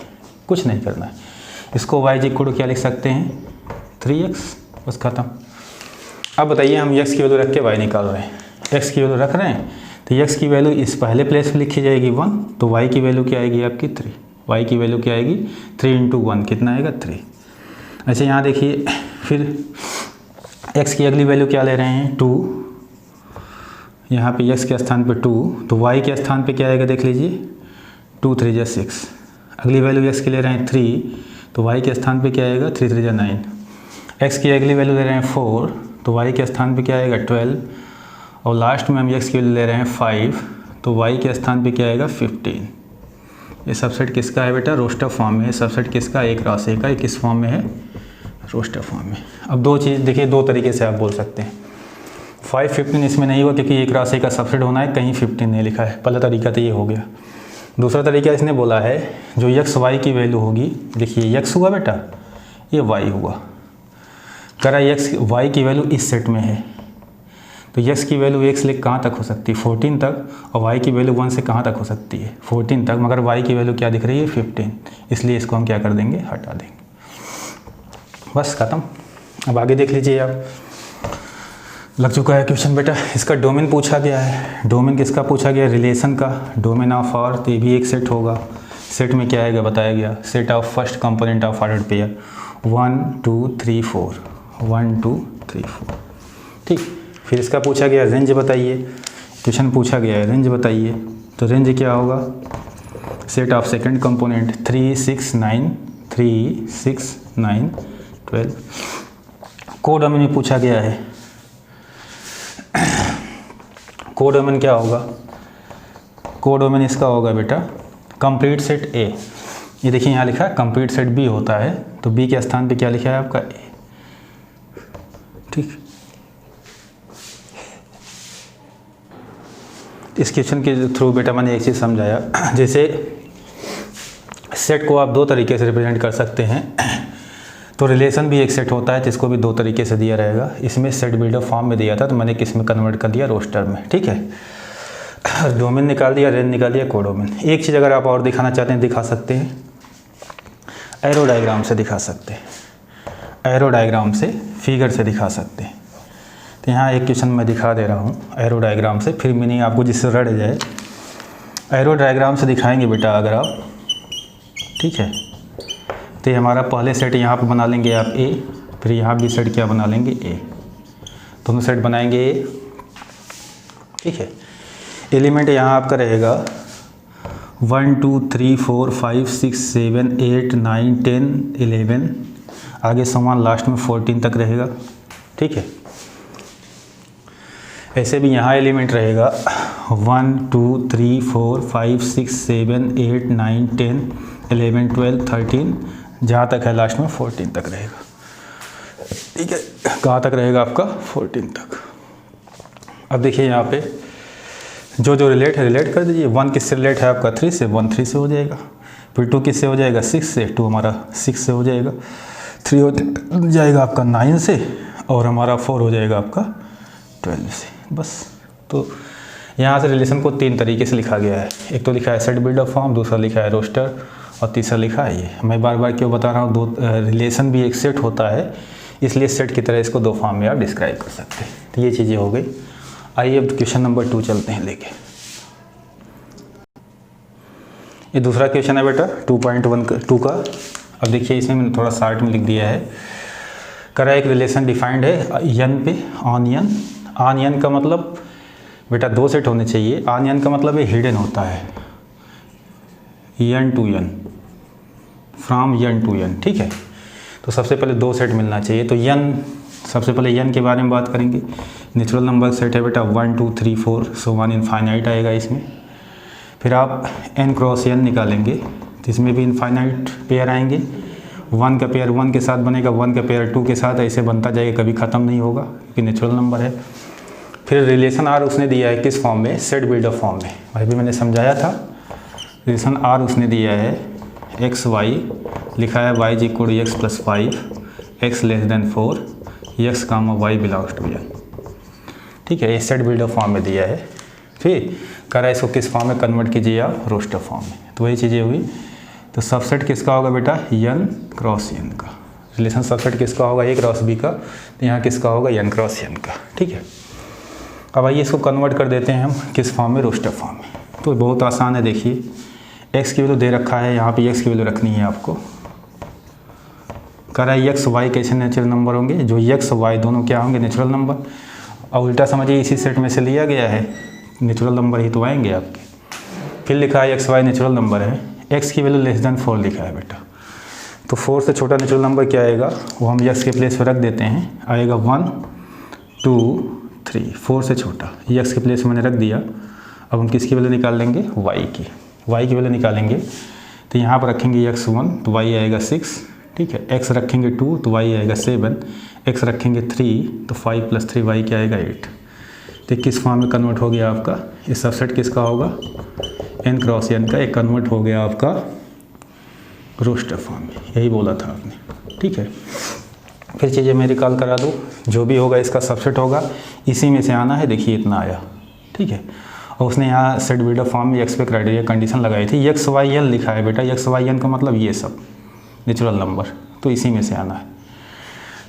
कुछ नहीं करना है, इसको y = क्या लिख सकते हैं? 3x, बस खत्म। अब बताइए, हम x की वैल्यू रख के y निकाल रहे हैं। x की वैल्यू रख रहे हैं, तो x की वैल्यू इस पहले प्लेस पे लिखी जाएगी 1, तो y की वैल्यू क्या आएगी आपकी? 3। y की वैल्यू क्या आएगी? 3 × 1 कितना आएगा? 3। अच्छा यहाँ देखिए, फिर x की अगली वैल्यू क्या ले रहे हैं? 2। यहाँ पे x के स्थान पे 2, तो y के स्थान पे क्या आएगा देख लीजिए, 2 × 3 = 6। अगली वैल्यू x की ले रहे हैं 3, तो y के स्थान पे क्या आएगा? 3 × 3 = 9। x की अगली वैल्यू ले रहे हैं 4, तो y के स्थान पे क्या आएगा? 12। और लास्ट में हम x की वैल्यू ले रहे हैं 5, तो y के स्थान पे क्या आएगा? 15। ये सबसेट किसका है बेटा? रोस्टर फॉर्म में है। सबसेट किसका? एक क्रॉस ए का। किस फॉर्म में है? रोस्टर फॉर्म में। अब दो चीज़ देखिए, दो तरीके से आप बोल सकते हैं। 5, 15 इसमें नहीं हुआ, क्योंकि एक क्रॉस ए का सबसेट होना है, कहीं 15 नहीं लिखा है। पहला तरीका तो ये हो गया। दूसरा तरीका इसने बोला है जो एक्स वाई की वैल्यू होगी, देखिए एक्स हुआ बेटा, ये वाई हुआ। कह रहा है एक्स वाई की वैल्यू इस सेट में है, तो एक्स की वैल्यू 1 से लेकर कहाँ तक हो सकती है? 14 तक। और वाई की वैल्यू 1 से कहाँ तक हो सकती है? 14 तक। मगर वाई की वैल्यू क्या दिख रही है? 15। इसलिए इसको हम क्या कर देंगे? हटा देंगे। बस खत्म। अब आगे देख लीजिए आप, लग चुका है क्वेश्चन बेटा। इसका डोमेन पूछा गया है। डोमेन किसका पूछा गया? रिलेशन का। डोमेन ऑफ आर, तो ये भी एक सेट होगा। सेट में क्या आएगा बताया गया? Set of first component of ordered pair 1 2 3 4, 1 2 3 4। ठीक, फिर इसका पूछा गया रेंज बताइए। क्वेश्चन पूछा गया है रेंज बताइए, तो रेंज क्या होगा? Set of second component 3 6 9, 3 6 9 12। Codomain में पूछा गया है, कोडोमेन क्या होगा? कोडोमेन इसका होगा बेटा कंप्लीट सेट ए। ये देखिए यहाँ लिखा है कंप्लीट सेट बी होता है, तो बी के स्थान पे क्या लिखा है आपका? ए। ठीक, इस क्वेश्चन के थ्रू बेटा मैंने एक चीज़ समझाया, जैसे सेट को आप दो तरीके से रिप्रेजेंट कर सकते हैं। तो रिलेशन भी एक सेट होता है जिसको भी दो तरीके से दिया रहेगा। इसमें सेट बिल्डर फॉर्म में दिया था तो मैंने किस में कन्वर्ट कर दिया, रोस्टर में। ठीक है, डोमेन निकाल दिया, रेंज निकाल दिया, कोडोमेन। एक चीज़ अगर आप और दिखाना चाहते हैं दिखा सकते हैं, एरो डायग्राम से दिखा सकते हैं, एरो डायग्राम से फिगर से दिखा सकते हैं। तो यहाँ एक क्वेश्चन मैं दिखा दे रहा हूँ एरो डायग्राम से, फिर मीनिंग आपको जिससे रट जाए। एरो डायग्राम से दिखाएंगे बेटा अगर आप, ठीक है, तो हमारा पहले सेट यहाँ पर बना लेंगे आप ए, फिर यहाँ भी सेट क्या बना लेंगे ए, दोनों सेट बनाएंगे ए। ठीक है, एलिमेंट यहाँ आपका रहेगा 1 2 3 4 5 6 7 8 9 10 11, आगे समान लास्ट में 14 तक रहेगा। ठीक है, ऐसे भी यहाँ एलिमेंट रहेगा 1 2 3 4 5 6 7 8 9 10 11 12 13, जहाँ तक है लास्ट में 14 तक रहेगा। ठीक है, कहाँ तक रहेगा आपका 14 तक। अब देखिए यहाँ पे जो जो रिलेट है रिलेट कर दीजिए। 1 किससे रिलेट है आपका 3 से, 1 3 से हो जाएगा। फिर 2 किससे हो जाएगा 6 से, 2 हमारा 6 से हो जाएगा। 3 हो जाएगा आपका 9 से, और हमारा 4 हो जाएगा आपका 12 से। बस, तो यहाँ से रिलेशन को 3 तरीके से लिखा गया है। एक तो लिखा है सेट बिल्डर फॉर्म, दूसरा लिखा है रोस्टर, और तीसरा लिखा है ये। मैं बार बार क्यों बता रहा हूँ, दो रिलेशन भी एक सेट होता है, इसलिए सेट की तरह इसको 2 फॉर्म में आप डिस्क्राइब कर सकते हैं। तो ये चीज़ें हो गई। आइए अब क्वेश्चन नंबर 2 चलते हैं लेके। ये दूसरा क्वेश्चन है बेटा 2.1 का। अब देखिए इसमें मैंने थोड़ा शार्ट में लिख दिया है। करा एक रिलेशन डिफाइंड है यन पे, ऑन यन। ऑन यन का मतलब बेटा 2 सेट होने चाहिए। ऑन यन का मतलब ये हिडन होता है, one to one, from one to one. ठीक है, तो सबसे पहले 2 सेट मिलना चाहिए। तो यन, सबसे पहले यन के बारे में बात करेंगे। नेचुरल नंबर सेट है बेटा 1 2 3 4, सो 1 इनफाइनाइट आएगा इसमें। फिर आप n क्रॉस n निकालेंगे तो इसमें भी इनफाइनाइट पेयर आएंगे। 1 का पेयर 1 के साथ बनेगा, 1 का पेयर 2 के साथ, ऐसे बनता जाएगा, कभी ख़त्म नहीं होगा क्योंकि नेचुरल नंबर है। फिर रिलेशन आर उसने दिया है किस फॉर्म में, सेट बिल्डर फॉर्म में। भाई भी मैंने समझाया था। रिलेशन आर उसने दिया है एक्स वाई, लिखा है y equal X plus 5, X less than 4, X comma Y belongs to N. ठीक है, ये सेट बिल्डर फॉर्म में दिया है। फिर करा इसको किस फॉर्म में कन्वर्ट कीजिए आप, रोस्टर फॉर्म में। तो वही चीज़ें हुई। तो सबसेट किसका होगा बेटा, यन क्रॉस यन का। रिलेशन सबसेट किसका होगा, ए क्रॉस बी का। तो यहाँ किसका होगा, यन क्रॉस यन का। ठीक है, अब आइए इसको कन्वर्ट कर देते हैं हम किस फॉर्म में, रोस्टर फॉर्म में। तो बहुत आसान है। देखिए एक्स की वैल्यू दे रखा है, यहाँ पे एक्स की वैल्यू रखनी है आपको। कह रहा है एक्स वाई कैसे नेचुरल नंबर होंगे, जो एक्स वाई दोनों क्या होंगे, नेचुरल नंबर। और उल्टा समझिए इसी सेट में से लिया गया है, नेचुरल नंबर ही तो आएंगे आपके। फिर लिखा है एक्स वाई नेचुरल नंबर है, एक्स की वैल्यू लेस देन 4 लिखा है बेटा। तो 4 से छोटा नेचुरल नंबर क्या आएगा, वो हम एक्स के प्लेस पर रख देते हैं। आएगा 1 2 3, 4 से छोटा एक्स के प्लेस मैंने रख दिया। अब हम किसकी वैल्यू निकाल लेंगे, वाई की वैल्यू निकालेंगे। तो यहाँ पर रखेंगे x1 तो y आएगा 6। ठीक है, x रखेंगे 2 तो y आएगा 7, x रखेंगे 3 तो 5 + 3 y क्या आएगा 8। तो किस फॉर्म में कन्वर्ट हो गया आपका, ये सबसेट किसका होगा, n क्रॉस n का। एक कन्वर्ट हो गया आपका रोस्टर फॉर्म में, यही बोला था आपने। ठीक है, फिर चीज़ें मैं रिकॉल करा दूँ, जो भी होगा इसका सबसेट होगा, इसी में से आना है। देखिए इतना आया। ठीक है, और उसने यहाँ सेट बिल्डर फॉर्म में एक्स पे क्राइटेरिया कंडीशन लगाई थी। एक्स वाई एन लिखा है बेटा, एक्स वाई एन का मतलब ये सब नेचुरल नंबर, तो इसी में से आना है।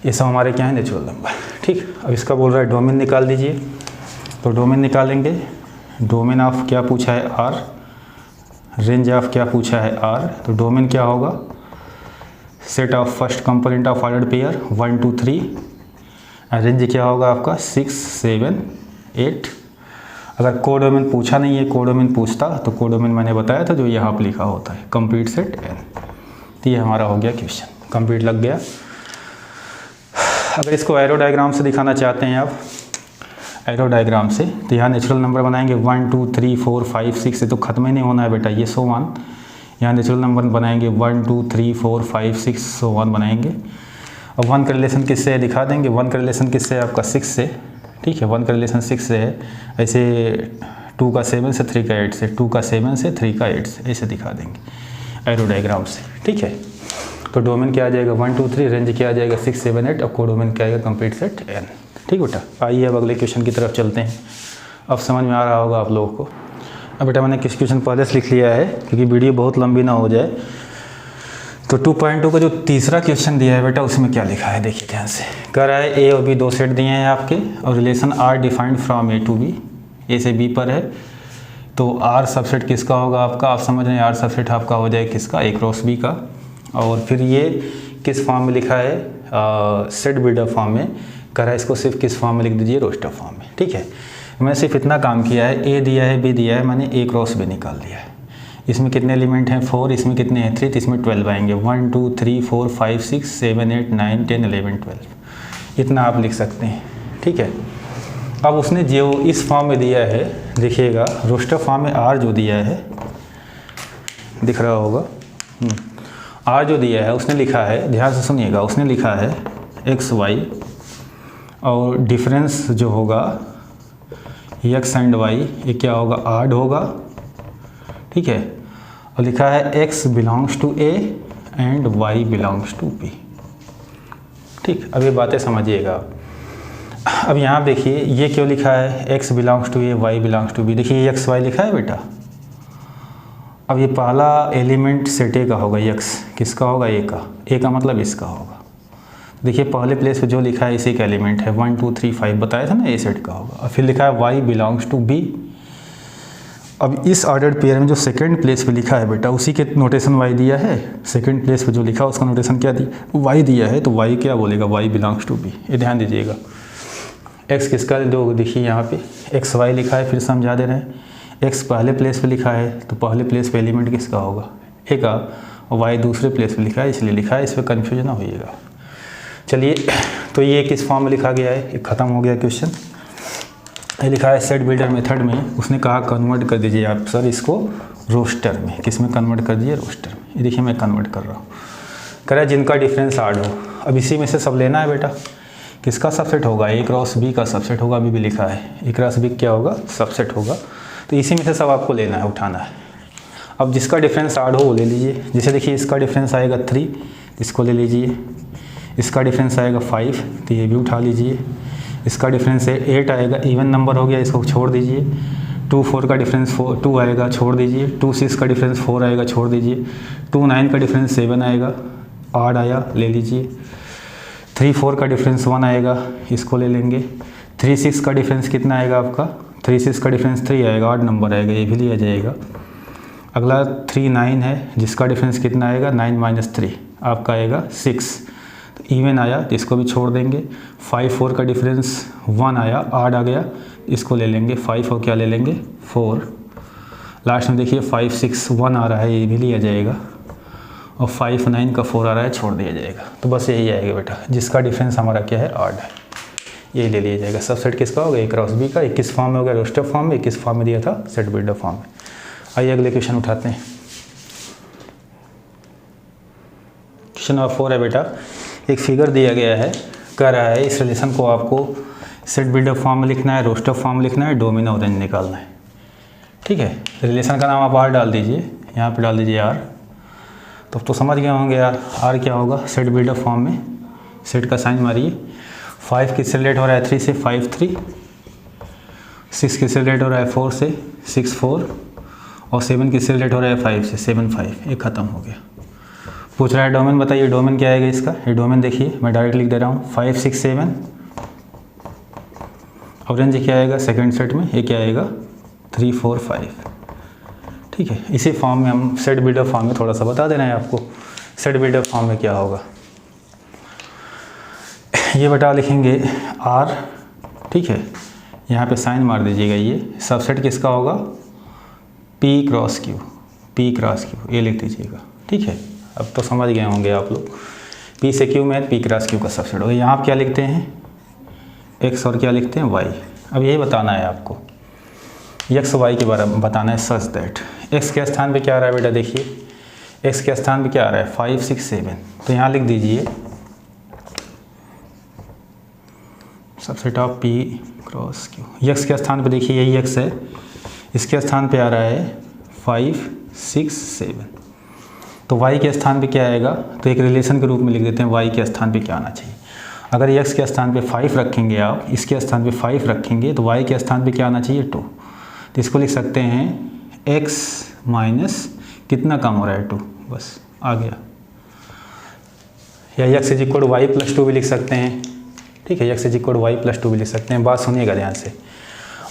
ये सब हमारे क्या है, नेचुरल नंबर। ठीक, अब इसका बोल रहा है डोमेन निकाल दीजिए। तो डोमेन निकालेंगे। डोमेन ऑफ क्या पूछा है, आर। रेंज ऑफ क्या पूछा है, आर। तो डोमेन क्या होगा, set of first component of ordered pair 1 2 3। Range क्या होगा आपका 6 7 8। अगर कोडोमेन पूछा नहीं है, कोडोमेन पूछता तो कोडोमेन मैंने बताया था जो यहाँ पर लिखा होता है, कंप्लीट सेट एन। तो ये हमारा हो गया क्वेश्चन, कंप्लीट लग गया। अगर इसको एरो डायग्राम से दिखाना चाहते हैं आप, एरो डायग्राम से, तो यहाँ नेचुरल नंबर बनाएंगे 1 2 3 4 5 6 से तो खत्म ही नहीं होना है बेटा, ये 100 यहाँ नेचुरल नंबर बनाएंगे 1 2 3 4 5 6 100 बनाएंगे। और 1 का रिलेशन किससे है दिखा देंगे। 1 का रिलेशन किससे है आपका 6 से। ठीक है, 1 का रिलेशन 6 से है। ऐसे 2 का 7 से, 3 का 8 से, 2 का 7 से, 3 का 8 से, ऐसे दिखा देंगे एरो डायग्राम से। ठीक है, तो डोमेन क्या आ जाएगा 1 2 3, रेंज क्या आ जाएगा 6 7 8, और कोडोमेन क्या आएगा कंप्लीट सेट n। ठीक बेटा, आइए अब अगले क्वेश्चन की तरफ चलते हैं। अब समझ में आ रहा होगा आप लोगों को। अब बेटा मैंने किस क्वेश्चन पहले से लिख लिया है क्योंकि वीडियो बहुत लंबी ना हो जाए। तो 2.2 का जो तीसरा क्वेश्चन दिया है बेटा, उसमें क्या लिखा है देखिए ध्यान से। कह रहा है ए और बी दो सेट दिए हैं आपके, और relation are defined from A to B, A से बी पर है। तो आर सबसेट किसका होगा आपका, आप समझ रहे हैं, आर सबसेट आपका हो जाए किसका, ए क्रॉस बी का। और फिर ये किस फॉर्म में लिखा है, सेट बिल्डअप फॉर्म में। कह रहा है इसको सिर्फ किस फॉर्म में लिख दीजिए, रोस्टर फॉर्म में। ठीक है, मैं सिर्फ इतना काम किया है, ए दिया है बी दिया है, मैंने ए क्रॉस बी निकाल दिया है। इसमें कितने एलिमेंट हैं 4, इसमें कितने हैं 3, तो इसमें 12 आएंगे। 1 2 3 4 5 6 7 8 9 10 11 12, इतना आप लिख सकते हैं। ठीक है, अब उसने जो इस फॉर्म में दिया है, देखिएगा रोस्टर फॉर्म में आर जो दिया है, दिख रहा होगा, आर जो दिया है उसने लिखा है, ध्यान से सुनिएगा, उसने लिखा है एक्स वाई, और डिफरेंस जो होगा एक्स एंड वाई, ये क्या होगा, आड होगा। ठीक है, और लिखा है x belongs to a and y belongs to b। ठीक, अब ये बातें समझिएगा। अब यहाँ देखिए ये क्यों लिखा है, x belongs to a y belongs to b। देखिए x y लिखा है बेटा। अब ये पहला एलिमेंट सेट ए का होगा, x किसका होगा, a का मतलब इसका होगा। देखिए पहले प्लेस पे जो लिखा है इसी का एलिमेंट है, 1 2 3 5 बताया था ना, ए सेट का होगा। और फिर लिखा है y बिलोंग्स टू b। अब इस ऑर्डर्ड पेयर में जो सेकंड प्लेस पे लिखा है बेटा, उसी के नोटेशन y दिया है। सेकंड प्लेस पे जो लिखा है उसका नोटेशन क्या दिया, y दिया है, तो y क्या बोलेगा, y बिलोंग्स टू b। ये ध्यान दीजिएगा। x किसका, दो देखिए यहाँ पे एक्स वाई लिखा है, फिर समझा दे रहे हैं। x पहले प्लेस पे लिखा है, तो पहले प्लेस पे एलिमेंट किसका होगा, a का, और y दूसरे प्लेस पे लिखा है, इसलिए लिखा है, इस पर कन्फ्यूजन ना होइएगा। चलिए, तो ये किस फॉर्म में लिखा गया है, ख़त्म हो गया क्वेश्चन। ये लिखा है सेट बिल्डर मेथड में, उसने कहा कन्वर्ट कर दीजिए आप सर इसको रोस्टर में। किस में कन्वर्ट कर दीजिए, रोस्टर में। ये देखिए मैं कन्वर्ट कर रहा हूँ। कह रहा है जिनका डिफरेंस आड हो। अब इसी में से सब लेना है बेटा। किसका सबसेट होगा, ए क्रॉस बी का सबसेट होगा, अभी भी लिखा है ए क्रॉस बी क्या होगा, सबसेट होगा। तो इसी में से सब आपको लेना है, उठाना है। अब जिसका डिफरेंस आड हो वो ले लीजिए। जैसे देखिए इसका डिफरेंस आएगा 3, इसको ले लीजिए। इसका डिफरेंस आएगा 5, तो ये भी उठा लीजिए। इसका डिफरेंस है 8 आएगा, इवन नंबर हो गया, इसको छोड़ दीजिए। 2 4 का डिफरेंस 2 आएगा, छोड़ दीजिए। 2 6 का डिफरेंस 4 आएगा, छोड़ दीजिए। 2 9 का डिफरेंस 7 आएगा, आड आया, ले लीजिए। 3 4 का डिफरेंस 1 आएगा, इसको ले लेंगे। 3 6 का डिफरेंस कितना आएगा आपका, 3 6 का डिफरेंस 3 आएगा, आड नंबर आएगा, ये भी लिया जाएगा। अगला 3 9 है, जिसका डिफरेंस कितना आएगा, 9 - 3 आपका आएगा 6, इवन आया, इसको भी छोड़ देंगे। 5 4 का डिफरेंस 1 आया, आड आ गया, इसको ले लेंगे। 5 और क्या ले लेंगे, 4। लास्ट में देखिए 5 6 1 आ रहा है, ये भी लिया जाएगा। और 5 9 का 4 आ रहा है, छोड़ दिया जाएगा। तो बस यही आएगा बेटा, जिसका डिफरेंस हमारा क्या है, आड है, यही ले लिया जाएगा। सबसेट किसका होगा, ए क्रॉस बी का। 21 फॉर्म में हो गया, रोस्टर फॉर्म में। 21 फॉर्म में दिया था, सेट बिल्डर फॉर्म में। आइए अगले क्वेश्चन उठाते हैं। क्वेश्चन नंबर 4 है बेटा, एक फिगर दिया गया है। कह रहा है इस रिलेशन को आपको सेट बिल्डर फॉर्म में लिखना है, रोस्टर फॉर्म में लिखना है, डोमेन और रेंज निकालना है। ठीक है, रिलेशन का नाम आप आर डाल दीजिए, यहाँ पे डाल दीजिए आर। तो समझ गए होंगे यार, आर क्या होगा, सेट बिल्डर फॉर्म में। सेट का साइन मारिए। 5 किससे रिलेट हो रहा है, 3 से, 5 3। 6 किससे रिलेट हो रहा है, 4 से, 6 4। और 7 किससे रिलेट हो रहा है, 5 से, 7 5। ये ख़त्म हो गया। पूछ रहा है डोमेन बताइए, डोमेन क्या आएगा इसका। ये डोमेन देखिए मैं डायरेक्ट लिख दे रहा हूँ, 5 6 7। और रेंज क्या आएगा सेकंड सेट में, ये क्या आएगा, 3 4 5। ठीक है, इसी फॉर्म में हम सेट बिल्डर फॉर्म में थोड़ा सा बता देना है आपको। सेट बिल्डर फॉर्म में क्या होगा, ये बता लिखेंगे आर। ठीक है, यहाँ पे साइन मार दीजिएगा। ये सबसेट किसका होगा, P cross Q, P cross Q, ये लिख दीजिएगा। ठीक है, अब तो समझ गए होंगे आप लोग। पी से क्यू में पी क्रॉस क्यू का सबसेट होगा। यहाँ आप क्या लिखते हैं, एक्स, और क्या लिखते हैं, वाई। अब यही बताना है आपको, एक्स वाई के बारे में बताना है। सच दैट एक्स के स्थान पे क्या आ रहा है बेटा, देखिए एक्स के स्थान पे क्या आ रहा है, 5 6 7। तो यहाँ लिख दीजिए subset of P cross Q. X के स्थान पे देखिए यही एक्स है, इसके स्थान पे आ रहा है 5 6 7। तो y के स्थान पे क्या आएगा, तो एक रिलेशन के रूप में लिख देते हैं y के स्थान पे क्या आना चाहिए। अगर x के स्थान पे 5 रखेंगे आप, इसके स्थान पे 5 रखेंगे तो y के स्थान पे क्या आना चाहिए 2। तो इसको लिख सकते हैं x माइनस कितना कम हो रहा है 2, बस आ गया। या x is equal Y plus 2 भी लिख सकते हैं, ठीक है, x is equal Y plus 2 भी लिख सकते हैं। बात सुनिएगा ध्यान से।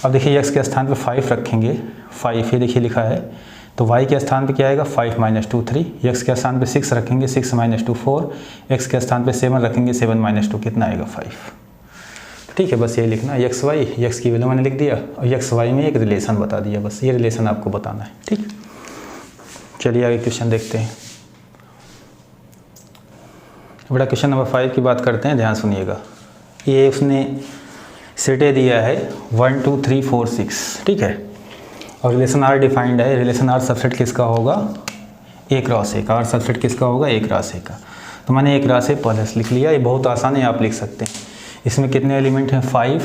अब देखिए x के स्थान पे 5 रखेंगे, 5 ये देखिए लिखा है, तो y के स्थान पे क्या आएगा 5 माइनस 2 3, x के स्थान पे 6 रखेंगे 6 माइनस 2 4, x के स्थान पे 7 रखेंगे 7 माइनस 2 कितना आएगा 5। ठीक है, बस यही लिखना है x y, x की वैल्यू मैंने लिख दिया और x y में एक रिलेशन बता दिया, बस ये रिलेशन आपको बताना है। ठीक, चलिए आगे क्वेश्चन देखते हैं। बड़ा क्वेश्चन नंबर 5 की बात करते हैं, ध्यान सुनिएगा। ये उसने सेटे दिया है 1 2 3 4 6, ठीक है, और रिलेशन आर डिफाइंड है। रिलेशन आर सबसेट किसका होगा, A क्रॉस A का। और सबसेट किसका होगा, A क्रॉस A का। तो मैंने A क्रॉस A पहले से लिख लिया, ये बहुत आसान है, आप लिख सकते हैं। इसमें कितने एलिमेंट हैं 5,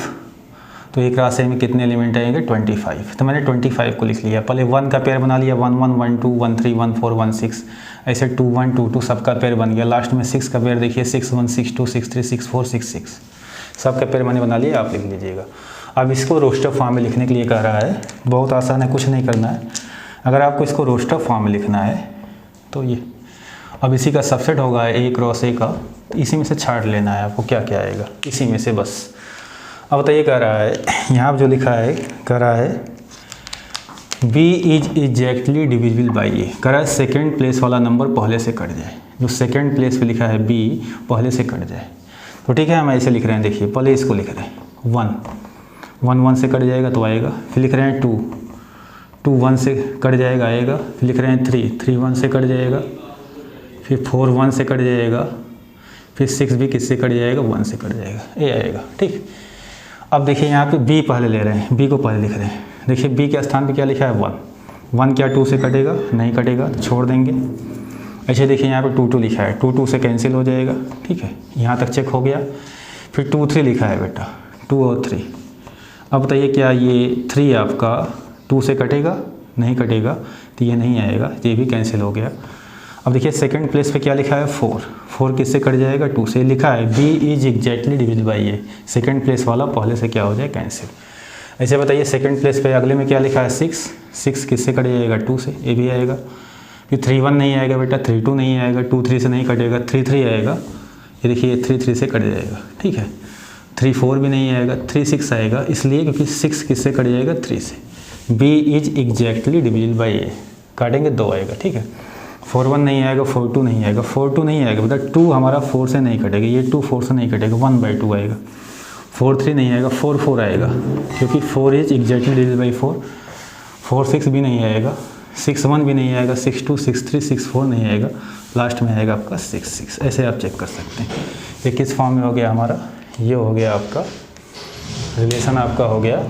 तो A क्रॉस A में कितने एलिमेंट आएंगे 25, तो मैंने 25 को लिख लिया। पहले 1 का पेयर बना लिया, 1 1 1 2 1 3 1 4 1 6, ऐसे 2 1 2 2 सबका पेयर बन गया। लास्ट में 6 का पेयर देखिए 6 1 6 2 6 3 6 4 6 6, सबका पेयर मैंने बना लिया, आप लिख लीजिएगा। अब इसको रोस्टर फॉर्म में लिखने के लिए कह रहा है, बहुत आसान है, कुछ नहीं करना है। अगर आपको इसको रोस्टर फॉर्म में लिखना है तो ये, अब इसी का सबसेट होगा A क्रॉस A का, तो इसी में से छाट लेना है आपको, क्या क्या आएगा इसी में से बस। अब बताइए कह रहा है, यहाँ पर जो लिखा है कह रहा है B is exactly divisible by A, कह रहा है सेकेंड प्लेस वाला नंबर पहले से कट जाए, जो सेकेंड प्लेस पे लिखा है B पहले से कट जाए। तो ठीक है, हम ऐसे लिख रहे हैं, देखिए पहले इसको लिख रहे हैं 1 1 से कट जाएगा तो आएगा, फिर लिख रहे हैं 2 1 से कट जाएगा आएगा, फिर लिख रहे हैं 3 1 से कट जाएगा, फिर 4 1 से कट जाएगा, फिर 6 भी किससे कट जाएगा 1 से कट जाएगा, ये आएगा। ठीक, अब देखिए यहाँ पे B पहले ले रहे हैं, B को पहले लिख रहे हैं। देखिए B के स्थान पे क्या लिखा है 1 क्या 2 से कटेगा, नहीं कटेगा तो छोड़ देंगे। ऐसे देखिए यहाँ पे 2 2 लिखा है, 2 2 से कैंसिल हो जाएगा। ठीक है, यहाँ तक चेक हो गया। फिर 2 3 लिखा है बेटा, 2 और 3। अब बताइए क्या ये 3 आपका 2 से कटेगा, नहीं कटेगा तो ये नहीं आएगा, ये भी कैंसिल हो गया। अब देखिए सेकंड प्लेस पे क्या लिखा है 4 किससे कट जाएगा 2 से। लिखा है B is exactly divisible by A, second place वाला पहले से क्या हो जाए कैंसिल। ऐसे बताइए सेकंड प्लेस पे अगले में क्या लिखा है 6 किससे कट जाएगा 2 से, ये भी आएगा। फिर 3 1 नहीं आएगा बेटा, 3 2 नहीं आएगा, 2 3 से नहीं कटेगा, 3 3 आएगा, ये देखिए 3 3 से कट जाएगा। ठीक है, 3 4 भी नहीं आएगा, 3 6 आएगा, इसलिए क्योंकि 6 किससे कट जाएगा 3 से। B is exactly divisible by A, काटेंगे 2 आएगा। ठीक है, 4 1 नहीं आएगा, 4 2 नहीं आएगा, 4 2 नहीं आएगा बेटा, 2 हमारा 4 से नहीं कटेगा, ये 2 4 से नहीं कटेगा, 1/2 आएगा। 4 3 नहीं आएगा, 4 4 आएगा, क्योंकि 4 इज एग्जैक्टली डिविजिबल बाई 4। 4 6 भी नहीं आएगा, 6 1 भी नहीं आएगा, 6 2 6 3 6 4 नहीं आएगा, लास्ट में आएगा आपका 6 6। ऐसे आप चेक कर सकते हैं। ये किस फॉर्म में हो गया हमारा, ये हो गया आपका रिलेशन, आपका हो गया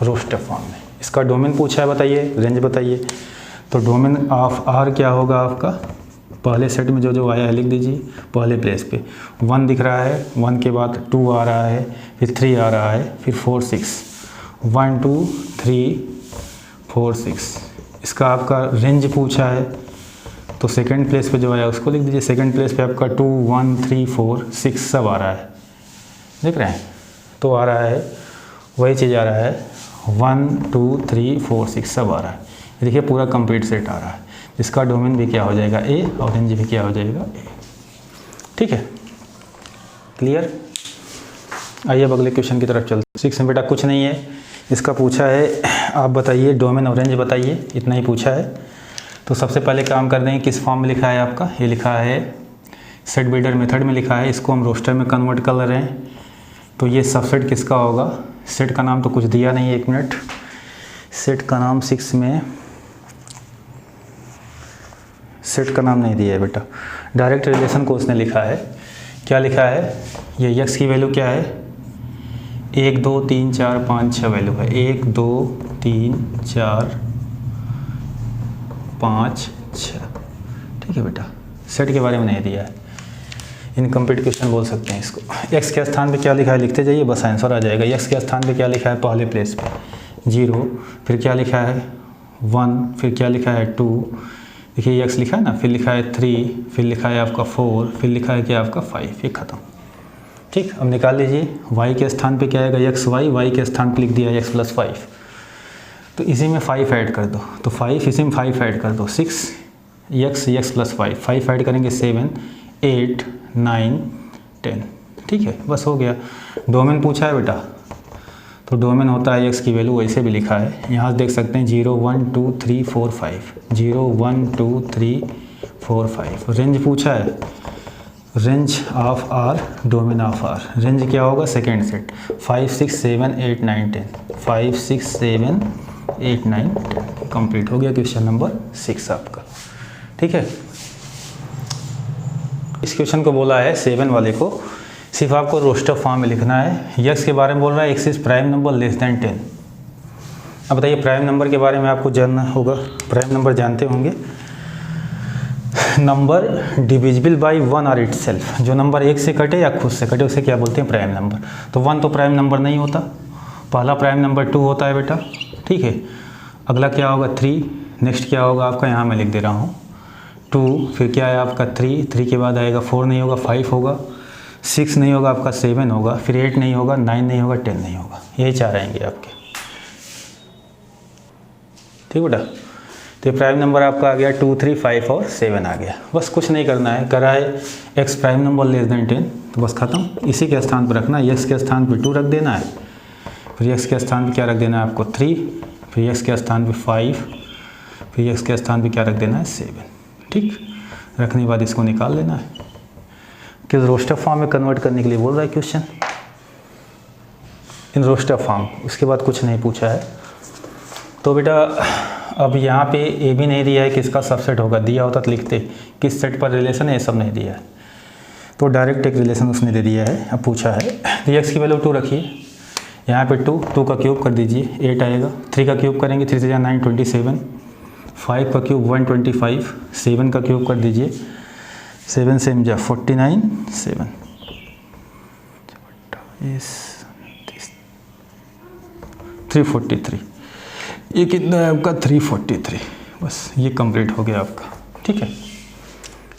रोस्टर फॉर्म में। इसका डोमेन पूछा है, बताइए रेंज बताइए। तो डोमेन ऑफ आर क्या होगा आपका, पहले सेट में जो जो आया है लिख दीजिए। पहले प्लेस पे 1 दिख रहा है, 1 के बाद 2 आ रहा है, फिर 3 आ रहा है, फिर 4 6, 1 2 3 4 6। इसका आपका रेंज पूछा है, तो सेकंड प्लेस पे जो आया उसको लिख दीजिए। सेकंड प्लेस पे आपका 2 1 3 4 6 सब आ रहा है, देख रहे हैं, तो आ रहा है वही चीज़ आ रहा है, 1 2 3 4 6 सब आ रहा है। देखिए पूरा कंप्लीट सेट आ रहा है, जिसका डोमेन भी क्या हो जाएगा A और रेंज भी क्या हो जाएगा A। ठीक है, क्लियर। आइए अब अगले क्वेश्चन की तरफ चलते हैं। 6 में बेटा कुछ नहीं है, इसका पूछा है आप बताइए डोमेन और रेंज बताइए, इतना ही पूछा है। तो सबसे पहले काम कर देंगे, किस फॉर्म में लिखा है आपका, ये लिखा है सेट बिल्डर मेथड में लिखा है, इसको हम रोस्टर में कन्वर्ट कर रहे हैं। तो ये सबसेट किसका होगा, सेट का नाम तो कुछ दिया नहीं है, 1 मिनट। सेट का नाम 6 में सेट का नाम नहीं दिया है बेटा, डायरेक्ट रिलेशन को उसने लिखा है। क्या लिखा है, ये x की वैल्यू क्या है 1 2 3 4 5 6 वैल्यू है, 1 2 3 4 5 6। ठीक है बेटा, सेट के बारे में नहीं दिया है, इनकम्प्लीट क्वेश्चन बोल सकते हैं इसको। x के स्थान पे क्या लिखा है लिखते जाइए, बस आंसर आ जाएगा। x के स्थान पे क्या लिखा है पहले प्लेस पे 0, फिर क्या लिखा है 1, फिर क्या लिखा है 2, देखिए x लिखा है ना, फिर लिखा है 3, फिर लिखा है आपका 4, फिर लिखा है क्या आपका 5, ये ख़त्म। ठीक, अब निकाल लीजिए y के स्थान पे क्या आएगा y के स्थान पे लिख दिया x + 5, तो इसी में 5 ऐड कर दो, तो 5 इसी में 5 ऐड कर दो, 6 x + 5 ऐड करेंगे 7 8 9 10। ठीक है, बस हो गया। डोमेन पूछा है बेटा, तो डोमेन होता है x की वैल्यू, वैसे भी लिखा है, यहाँ से देख सकते हैं 0 1 2 3 4 5, 0 1 2 3 4 5। रेंज पूछा है, range of R, domain of R, range क्या होगा सेकेंड सेट, 5 6 7 8 9 10, 5 6 7 8 9 10। कंप्लीट हो गया क्वेश्चन नंबर 6 आपका। ठीक है, इस क्वेश्चन को बोला है 7 वाले को सिर्फ आपको रोस्टर फॉर्म में लिखना है। यक्स के बारे में बोल रहा है, x is prime number less than 10। अब बताइए प्राइम नंबर के बारे में आपको जानना होगा, प्राइम नंबर जानते होंगे, नंबर डिविजिबल बाय 1 और इटसेल्फ, जो नंबर 1 से कटे या खुद से कटे उसे क्या बोलते हैं, प्राइम नंबर। तो 1 तो प्राइम नंबर नहीं होता, पहला प्राइम नंबर 2 होता है बेटा। ठीक है, अगला क्या होगा 3, नेक्स्ट क्या होगा आपका, यहाँ मैं लिख दे रहा हूँ 2, फिर क्या है आपका 3 के बाद आएगा 4 नहीं होगा 5 होगा, 6 नहीं होगा आपका 7 होगा, फिर 8 नहीं होगा 9 नहीं होगा 10 नहीं होगा, यही 4 आएंगे आपके। ठीक बेटा, तो प्राइम नंबर आपका आ गया 2 3 5 और 7 आ गया। बस कुछ नहीं करना है, करा है ex prime number less than 10, तो बस खत्म। इसी के स्थान पर रखना है, एक्स के स्थान पर 2 रख देना है, फिर एक्स के स्थान पर क्या रख देना है आपको 3, फिर एक्स के स्थान पर 5, फिर एक्स के स्थान पर क्या रख देना है 7। ठीक, रखने के बाद इसको निकाल लेना है, किस रोस्टर फॉर्म में कन्वर्ट करने के लिए बोल रहा है क्वेश्चन, इन रोस्टर फॉर्म। उसके बाद कुछ नहीं पूछा है। तो बेटा अब यहाँ पे ए भी नहीं दिया है, किसका सबसेट होगा, दिया होता तो लिखते किस सेट पर रिलेशन है, ये सब नहीं दिया है, तो डायरेक्ट एक रिलेशन उसने दे दिया है। अब पूछा है तो एक्स की वैल्यू 2 रखिए, यहाँ पे 2 का क्यूब कर दीजिए 8 आएगा, 3 का क्यूब करेंगे 3 से 9 27, 5 का क्यूब 125, 7 का क्यूब कर दीजिए 7 से 49 7 343, ये कितना है आपका 343। बस ये कंप्लीट हो गया आपका। ठीक है,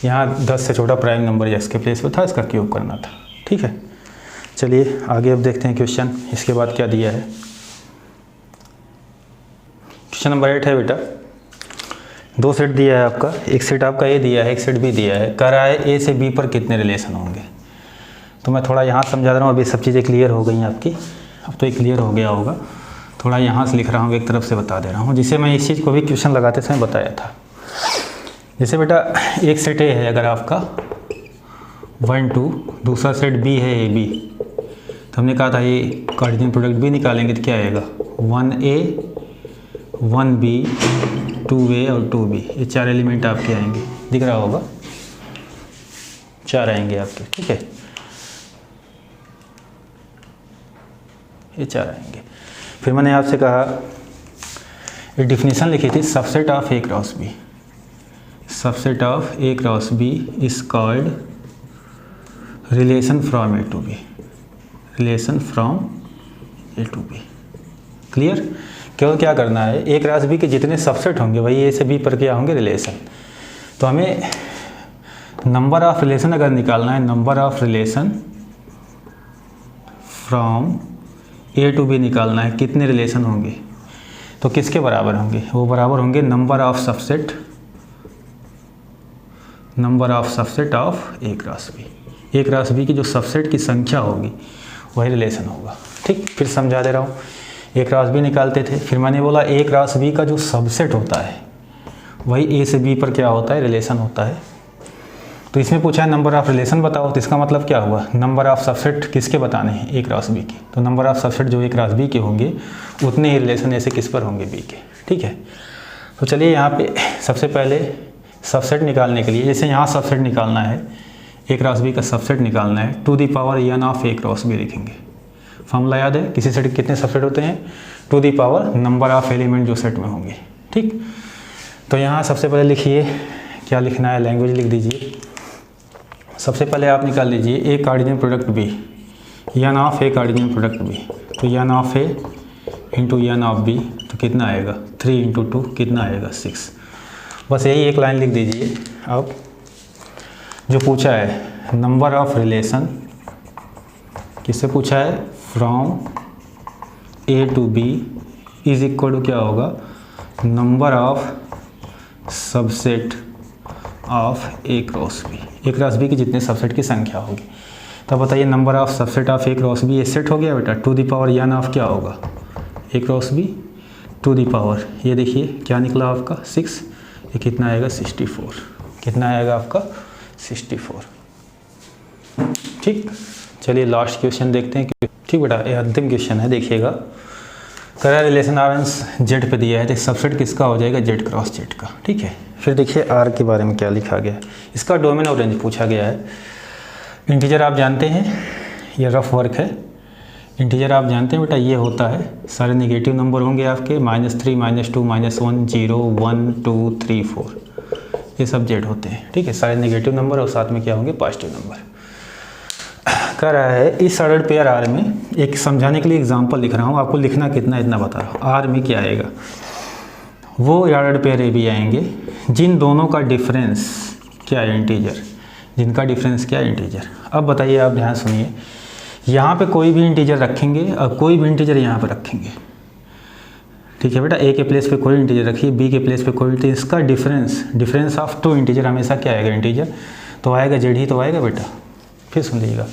यहाँ 10 से छोटा प्राइम नंबर एक्स के प्लेस पे था, इसका क्यूब करना था। ठीक है, चलिए आगे अब देखते हैं क्वेश्चन। इसके बाद क्या दिया है, क्वेश्चन नंबर 8 है बेटा, 2 सेट दिया है आपका, एक सेट आपका ए दिया है, एक सेट बी दिया है, कह रहा है ए से बी पर कितने रिलेशन होंगे। तो मैं थोड़ा यहाँ समझा रहा हूँ, अभी सब चीज़ें क्लियर हो गई हैं आपकी, अब तो ये क्लियर हो गया होगा। थोड़ा यहाँ से लिख रहा हूँ, एक तरफ से बता दे रहा हूँ, जिसे मैं इस चीज़ को भी क्वेश्चन लगाते समय बताया था। जैसे बेटा एक सेट ए है अगर आपका 1 2, दूसरा सेट बी है ए बी, तो हमने कहा था ये कार्टेशियन प्रोडक्ट भी निकालेंगे तो क्या आएगा 1a 1b 2a और 2b, ये 4 एलिमेंट आपके आएंगे, दिख रहा होगा 4 आएंगे आपके। ठीक है, ये 4 आएंगे। फिर मैंने आपसे कहा एक डिफिनीशन लिखी थी, subset of A cross B, subset of A cross B is called relation from A to B, relation from A to B. Clear, केवल क्या करना है, ए क्रॉस बी के जितने सबसेट होंगे वही ए से बी पर क्या होंगे रिलेशन। तो हमें नंबर ऑफ रिलेशन अगर निकालना है, number of relation from A to B निकालना है, कितने रिलेशन होंगे, तो किसके बराबर होंगे, वो बराबर होंगे number of subset, number of subset of A cross B. A cross B की जो सबसेट की संख्या होगी वही रिलेशन होगा। ठीक, फिर समझा दे रहा हूँ, ए क्रॉस बी निकालते थे, फिर मैंने बोला ए क्रॉस बी का जो सबसेट होता है वही ए से बी पर क्या होता है रिलेशन होता है। तो इसमें पूछा है नंबर ऑफ रिलेशन बताओ, तो इसका मतलब क्या हुआ, नंबर ऑफ सबसेट किसके बताने हैं, ए क्रॉस बी के। तो नंबर ऑफ सबसेट जो ए क्रॉस बी के होंगे उतने ही रिलेशन ऐसे किस पर होंगे, बी के। ठीक है, तो चलिए यहाँ पे सबसे पहले सबसेट निकालने के लिए, जैसे यहाँ सबसेट निकालना है, ए क्रॉस बी का सबसेट निकालना है, to the power N of A cross B लिखेंगे। फॉर्मूला याद है, किसी सेट के कितने सबसेट होते हैं, to the power number of element जो सेट में होंगे। ठीक, तो यहाँ सबसे पहले लिखिए, क्या लिखना है, लैंग्वेज लिख दीजिए। सबसे पहले आप निकाल लीजिए A Cartesian product B, n of A Cartesian product B, तो n of A into n of B, तो तो कितना आएगा 3 इंटू 2 कितना आएगा 6। बस यही एक लाइन लिख दीजिए। अब जो पूछा है नंबर ऑफ रिलेशन, किससे पूछा है, from A to B is equal to क्या होगा, number of subset of A cross B. A cross B की जितने सबसेट की संख्या होगी। तो बताइए number of subset of A cross B, ये सेट हो गया बेटा, two the power N of क्या होगा, A cross B to the power, ये देखिए क्या निकला आपका 6, ये कितना आएगा 64, कितना आएगा आपका 64। ठीक, चलिए लास्ट क्वेश्चन देखते हैं। ठीक बेटा, ये अंतिम क्वेश्चन है, देखिएगा। करा रिलेशन आर एन जेड पे दिया है, तो सबसेट किसका हो जाएगा, जेड क्रॉस जेड का। ठीक है, फिर देखिए आर के बारे में क्या लिखा गया है, इसका डोमेन और रेंज पूछा गया है। इंटीजर आप जानते हैं, ये रफ वर्क है। इंटीजर आप जानते हैं बेटा, ये होता है सारे नेगेटिव नंबर होंगे आपके, -3 -2 -1 0 1 2 3 4, ये सब जेड होते हैं। ठीक है, सारे नेगेटिव नंबर और साथ में क्या होंगे, पॉजिटिव नंबर। कह रहा है इस ऑर्डर पेयर आर में, एक समझाने के लिए एग्जांपल लिख रहा हूँ, आपको लिखना कितना इतना बता रहा हूँ। आर में क्या आएगा, वो ऑर्डर पेयर ए भी आएंगे जिन दोनों का डिफरेंस क्या है, इंटीजर, जिनका डिफरेंस क्या है, इंटीजर। अब बताइए, आप ध्यान सुनिए, यहाँ पे कोई भी इंटीजर रखेंगे और कोई भी इंटीजर यहाँ पे रखेंगे। ठीक है बेटा, ए के प्लेस पे कोई इंटीजर रखिए, बी के प्लेस पे कोई इंटीजर, इसका डिफरेंस ऑफ टू इंटीजर हमेशा क्या आएगा, इंटीजर। तो आएगा जेड ही तो आएगा बेटा। फिर सुन लीजिएगा,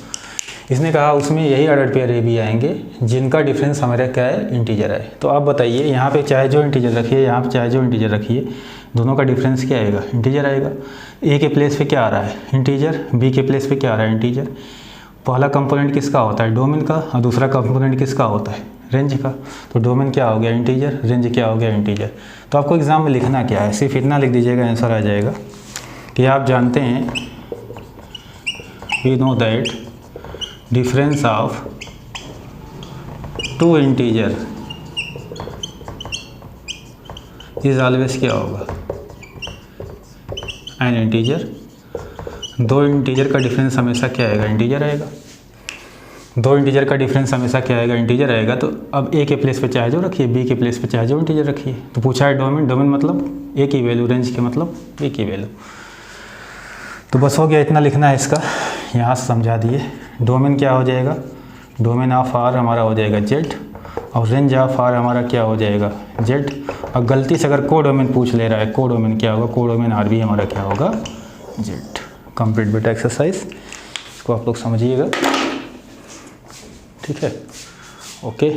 इसने कहा उसमें यही ऑर्डर पेयर ए भी आएंगे जिनका डिफरेंस हमारा क्या है, इंटीजर है। तो आप बताइए, यहाँ पे चाहे जो इंटीजर रखिए, यहाँ पे चाहे जो इंटीजर रखिए, दोनों का डिफरेंस क्या आएगा, इंटीजर आएगा। ए के प्लेस पे क्या आ रहा है, इंटीजर, बी के प्लेस पे क्या आ रहा है, इंटीजर। पहला कंपोनेंट किसका होता है, डोमेन का, और दूसरा कंपोनेंट किसका होता है, रेंज का। तो डोमेन क्या हो गया, इंटीजर, रेंज क्या हो गया, इंटीजर। तो आपको एग्जाम में लिखना क्या है, सिर्फ इतना लिख दीजिएगा, आंसर आ जाएगा कि आप जानते हैं, we know that difference of two integer is always क्या होगा, एन इंटीजर। दो इंटीजर का डिफरेंस हमेशा क्या आएगा, इंटीजर आएगा। दो इंटीजर का डिफरेंस हमेशा क्या आएगा, इंटीजर आएगा। तो अब ए के प्लेस पे चाहे जो रखिए, बी के प्लेस पे चाहे जो इंटीजर रखिए। तो पूछा है डोमेन, डोमेन मतलब ए की वैल्यू, रेंज के मतलब ए की वैल्यू। तो बस हो गया, इतना लिखना है इसका, यहाँ से समझा दिए। डोमेन क्या हो जाएगा, डोमेन ऑफ आर हमारा हो जाएगा जेड, और रेंज ऑफ आर हमारा क्या हो जाएगा, जेड। और गलती से अगर को डोमेन पूछ ले रहा है, को डोमेन क्या होगा, को डोमेन आर भी हमारा क्या होगा, जेड। कंप्लीट बेटा एक्सरसाइज, इसको आप लोग समझिएगा। ठीक है, ओके।